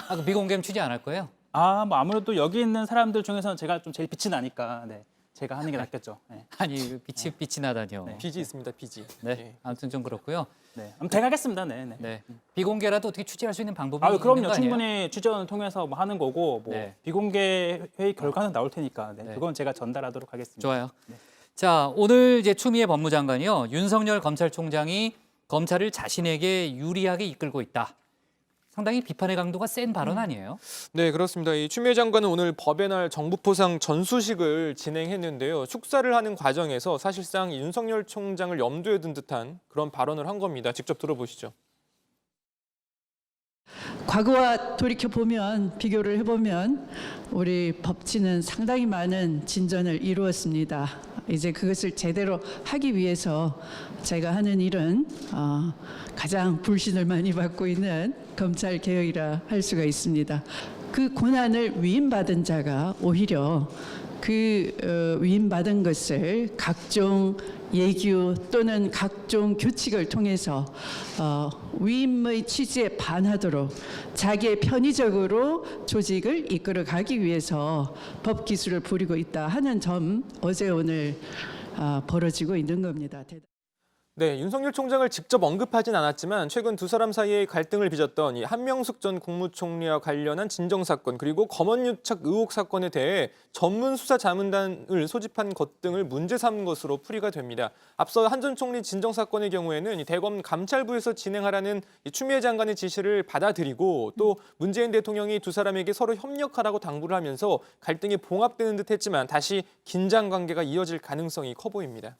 아, 그 비공개는 취재 안 할 거예요? 뭐 아무래도 여기 있는 사람들 중에서는 제가 좀 제일 빛이 나니까 네, 제가 하는 게 낫겠죠. 네. 아니 빛이 나다니요. 빚이 있습니다. 빚이. 네, 아무튼 좀 그렇고요. 네, 제가 하겠습니다. 네. 네, 비공개라도 어떻게 취재할 수 있는 방법이 있는 거 그럼요. 아니에요? 충분히 취재원을 통해서 뭐 하는 거고 뭐 네. 비공개 회의 결과는 나올 테니까 그건 제가 전달하도록 하겠습니다. 좋아요. 자, 오늘 이제 추미애 법무장관이요, 윤석열 검찰총장이 검찰을 자신에게 유리하게 이끌고 있다. 상당히 비판의 강도가 센 발언 아니에요? 네, 그렇습니다. 이 추미애 장관은 오늘 법의 날 정부포상 전수식을 진행했는데요. 축사를 하는 과정에서 사실상 윤석열 총장을 염두에 둔 듯한 그런 발언을 한 겁니다. 직접 들어보시죠. 과거와 돌이켜보면, 비교를 해보면 우리 법치는 상당히 많은 진전을 이루었습니다. 이제 그것을 제대로 하기 위해서 제가 하는 일은 가장 불신을 많이 받고 있는 검찰 개혁이라 할 수가 있습니다. 그 권한을 위임받은 자가 오히려 그 위임받은 것을 각종 예규 또는 각종 규칙을 통해서 위임의 취지에 반하도록 자기의 편의적으로 조직을 이끌어가기 위해서 법 기술을 부리고 있다 하는 점, 어제 오늘 벌어지고 있는 겁니다. 네, 윤석열 총장을 직접 언급하진 않았지만 최근 두 사람 사이의 갈등을 빚었던 이 한명숙 전 국무총리와 관련한 진정 사건, 그리고 검언유착 의혹 사건에 대해 전문 수사 자문단을 소집한 것 등을 문제 삼은 것으로 풀이가 됩니다. 앞서 한 전 총리 진정 사건의 경우에는 이 대검 감찰부에서 진행하라는 이 추미애 장관의 지시를 받아들이고, 또 문재인 대통령이 두 사람에게 서로 협력하라고 당부를 하면서 갈등이 봉합되는 듯했지만 다시 긴장 관계가 이어질 가능성이 커 보입니다.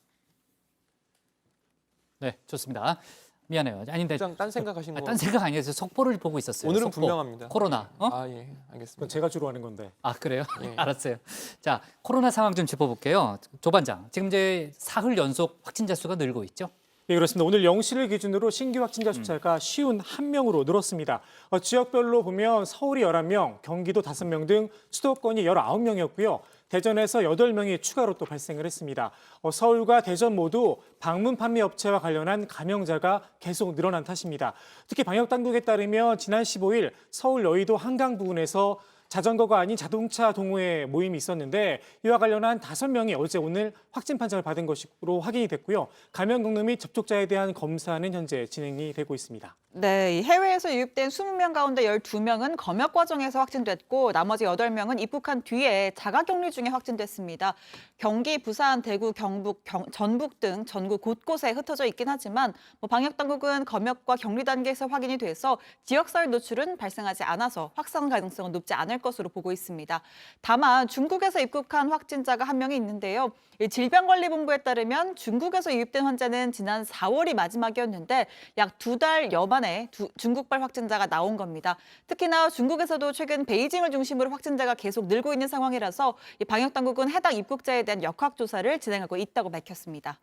네, 좋습니다. 미안해요. 아닌데. 딴 생각하신 거. 딴 생각 아니에요. 속보를 보고 있었어요. 오늘은 속보. 분명합니다. 코로나. 예, 알겠습니다. 그건 제가 주로 하는 건데. 아, 그래요? 예. 알았어요. 자, 코로나 상황 좀 짚어볼게요. 조 반장, 지금 이제 사흘 연속 확진자 수가 늘고 있죠? 네, 그렇습니다. 오늘 0시를 기준으로 신규 확진자 숫자가 51명으로 늘었습니다. 지역별로 보면 서울이 11명, 경기도 5명 등 수도권이 19명이었고요. 대전에서 8명이 추가로 또 발생을 했습니다. 서울과 대전 모두 방문 판매 업체와 관련한 감염자가 계속 늘어난 탓입니다. 특히 방역당국에 따르면 지난 15일 서울 여의도 한강 부근에서 자전거가 아닌 자동차 동호회 모임이 있었는데, 이와 관련한 5명이 어제 오늘 확진 판정을 받은 것으로 확인이 됐고요. 감염 경로 및 접촉자에 대한 검사는 현재 진행이 되고 있습니다. 네, 해외에서 유입된 20명 가운데 12명은 검역 과정에서 확진됐고, 나머지 8명은 입국한 뒤에 자가격리 중에 확진됐습니다. 경기, 부산, 대구, 경북, 전북 등 전국 곳곳에 흩어져 있긴 하지만 방역당국은 검역과 격리 단계에서 확인이 돼서 지역사회 노출은 발생하지 않아서 확산 가능성은 높지 않을 것으로 보고 있습니다. 다만 중국에서 입국한 확진자가 1명이 있는데요. 질병관리본부에 따르면 중국에서 유입된 환자는 지난 4월이 마지막이었는데 약 2달여 만에 중국발 확진자가 나온 겁니다. 특히나 중국에서도 최근 베이징을 중심으로 확진자가 계속 늘고 있는 상황이라서 방역당국은 해당 입국자에 대한 역학조사를 진행하고 있다고 밝혔습니다.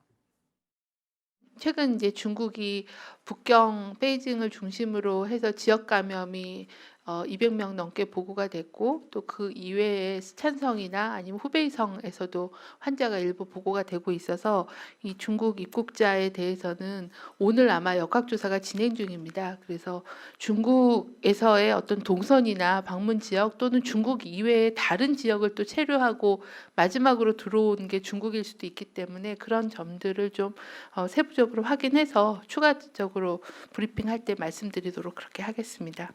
최근 이제 중국이 북경 베이징을 중심으로 해서 지역 감염이 200명 넘게 보고가 됐고, 또 그 이외에 스촨성이나 아니면 후베이성에서도 환자가 일부 보고가 되고 있어서 이 중국 입국자에 대해서는 오늘 아마 역학조사가 진행 중입니다. 그래서 중국에서의 어떤 동선이나 방문 지역 또는 중국 이외의 다른 지역을 또 체류하고 마지막으로 들어오는 게 중국일 수도 있기 때문에 그런 점들을 좀 세부적으로 확인해서 추가적으로 브리핑할 때 말씀드리도록 그렇게 하겠습니다.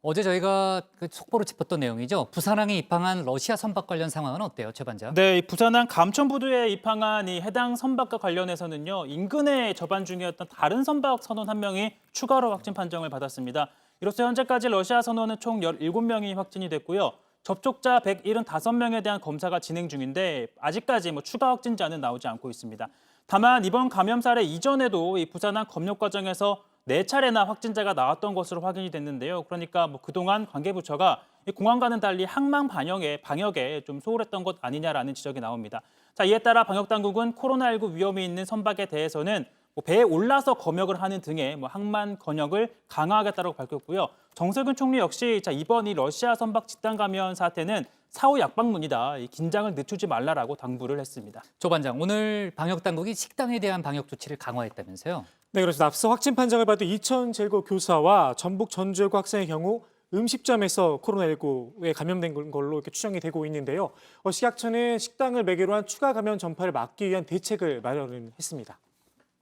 어제 저희가 그 속보로 짚었던 내용이죠. 부산항에 입항한 러시아 선박 관련 상황은 어때요, 최 반장? 네, 부산항 감천부두에 입항한 이 해당 선박과 관련해서는요, 인근에 접안 중이었던 다른 선박 선원 1명이 추가로 확진 판정을 받았습니다. 이로써 현재까지 러시아 선원은 총 17명이 확진이 됐고요. 접촉자 175명에 대한 검사가 진행 중인데 아직까지 추가 확진자는 나오지 않고 있습니다. 다만 이번 감염 사례 이전에도 이 부산항 검역 과정에서 4차례나 확진자가 나왔던 것으로 확인이 됐는데요. 그러니까 그동안 관계부처가 공항과는 달리 항만 방역에 좀 소홀했던 것 아니냐라는 지적이 나옵니다. 자, 이에 따라 방역당국은 코로나19 위험이 있는 선박에 대해서는 배에 올라서 검역을 하는 등의 항만 권역을 강화하겠다고 밝혔고요. 정세균 총리 역시 이번 이 러시아 선박 집단 감염 사태는 사후 약방문이다. 긴장을 늦추지 말라라고 당부를 했습니다. 조 반장, 오늘 방역당국이 식당에 대한 방역 조치를 강화했다면서요? 네, 그래서 앞서 확진 판정을 받은 이천제일고 교사와 전북 전주여고 학생의 경우 음식점에서 코로나19에 감염된 걸로 이렇게 추정이 되고 있는데요. 식약처는 식당을 매개로 한 추가 감염 전파를 막기 위한 대책을 마련했습니다.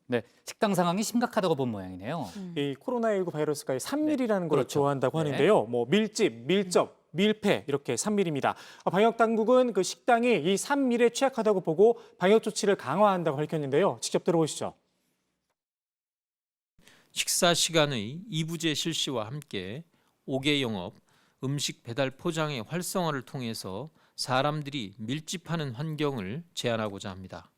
네, 식당 상황이 심각하다고 본 모양이네요. 이 코로나19 바이러스가 3밀이라는 걸 그렇죠. 좋아한다고 네. 하는데요. 뭐 밀집, 밀접, 밀폐 이렇게 3밀입니다. 방역 당국은 그 식당이 이 3밀에 취약하다고 보고 방역 조치를 강화한다고 밝혔는데요. 직접 들어보시죠. 식사 시간의 2부제 실시와 함께 5개 영업, 음식 배달 포장의 활성화를 통해서 사람들이 밀집하는 환경을 제한하고자 합니다.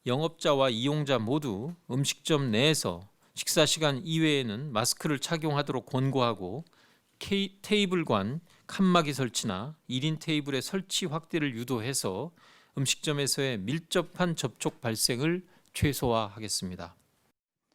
영업자와 이용자 모두 음식점 내에서 식사 시간 이외에는 마스크를 착용하도록 권고하고 테이블 간 칸막이 설치나 1인 테이블의 설치 확대를 유도해서 음식점에서의 밀접한 접촉 발생을 최소화하겠습니다.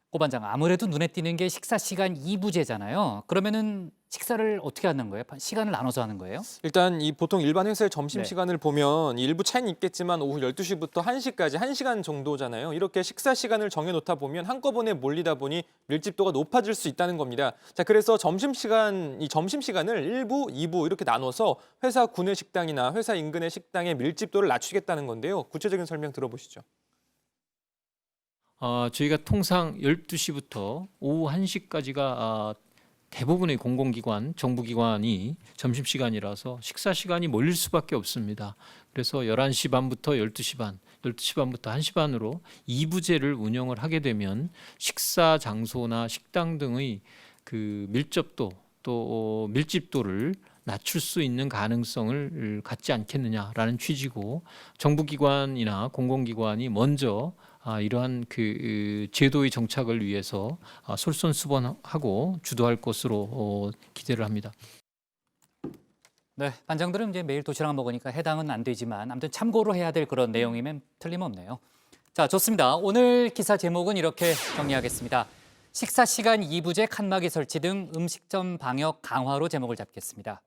고 반장, 아무래도 눈에 띄는 게 식사 시간 2부제잖아요. 그러면은 식사를 어떻게 하는 거예요? 시간을 나눠서 하는 거예요? 일단 이 보통 일반 회사의 점심 네. 시간을 보면 일부 차이는 있겠지만 오후 12시부터 1시까지 1시간 정도잖아요. 이렇게 식사 시간을 정해놓다 보면 한꺼번에 몰리다 보니 밀집도가 높아질 수 있다는 겁니다. 자, 그래서 점심시간을 1부, 2부 이렇게 나눠서 회사 구내 식당이나 회사 인근의 식당의 밀집도를 낮추겠다는 건데요. 구체적인 설명 들어보시죠. 저희가 통상 12시부터 오후 1시까지가 대부분의 공공기관, 정부기관이 점심시간이라서 식사 시간이 몰릴 수밖에 없습니다. 그래서 11시 반부터 12시 반, 12시 반부터 1시 반으로 2부제를 운영을 하게 되면 식사 장소나 식당 등의 그 밀접도 또 밀집도를 낮출 수 있는 가능성을 갖지 않겠느냐라는 취지고 정부기관이나 공공기관이 먼저 이러한 그 제도의 정착을 위해서 솔선수범하고 주도할 것으로 기대를 합니다. 네, 반장들은 이제 매일 도시락 먹으니까 해당은 안 되지만 아무튼 참고로 해야 될 그런 내용이면 틀림없네요. 자, 좋습니다. 오늘 기사 제목은 이렇게 정리하겠습니다. 식사 시간 2부제 칸막이 설치 등 음식점 방역 강화로 제목을 잡겠습니다.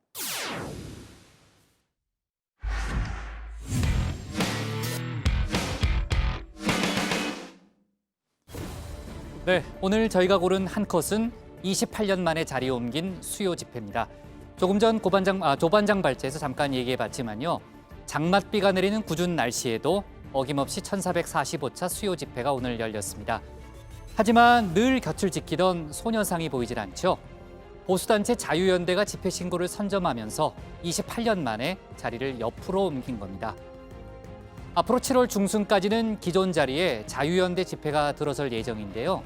네, 오늘 저희가 고른 한 컷은 28년 만에 자리 옮긴 수요 집회입니다. 조금 전 조반장 발제에서 잠깐 얘기해봤지만요. 장맛비가 내리는 궂은 날씨에도 어김없이 1445차 수요 집회가 오늘 열렸습니다. 하지만 늘 곁을 지키던 소녀상이 보이질 않죠. 보수단체 자유연대가 집회 신고를 선점하면서 28년 만에 자리를 옆으로 옮긴 겁니다. 앞으로 7월 중순까지는 기존 자리에 자유연대 집회가 들어설 예정인데요.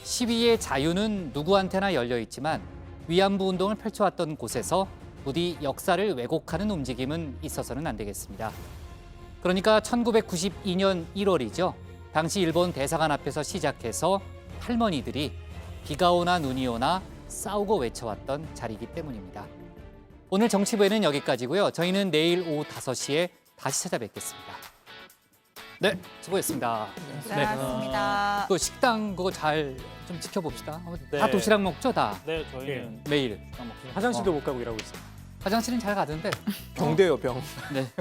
시위의 자유는 누구한테나 열려 있지만 위안부 운동을 펼쳐왔던 곳에서 부디 역사를 왜곡하는 움직임은 있어서는 안 되겠습니다. 그러니까 1992년 1월이죠. 당시 일본 대사관 앞에서 시작해서 할머니들이 비가 오나 눈이 오나 싸우고 외쳐왔던 자리이기 때문입니다. 오늘 정치부에는 여기까지고요. 저희는 내일 오후 5시에 다시 찾아뵙겠습니다. 네, 수고했습니다. 고생하셨습니다. 그 식당 그거 잘 좀 지켜봅시다. 네. 다 도시락 먹죠, 다? 네, 저희는 매일. 화장실도 못 가고 일하고 있어요. 화장실은 잘 가던데. 병돼요, 병. 네.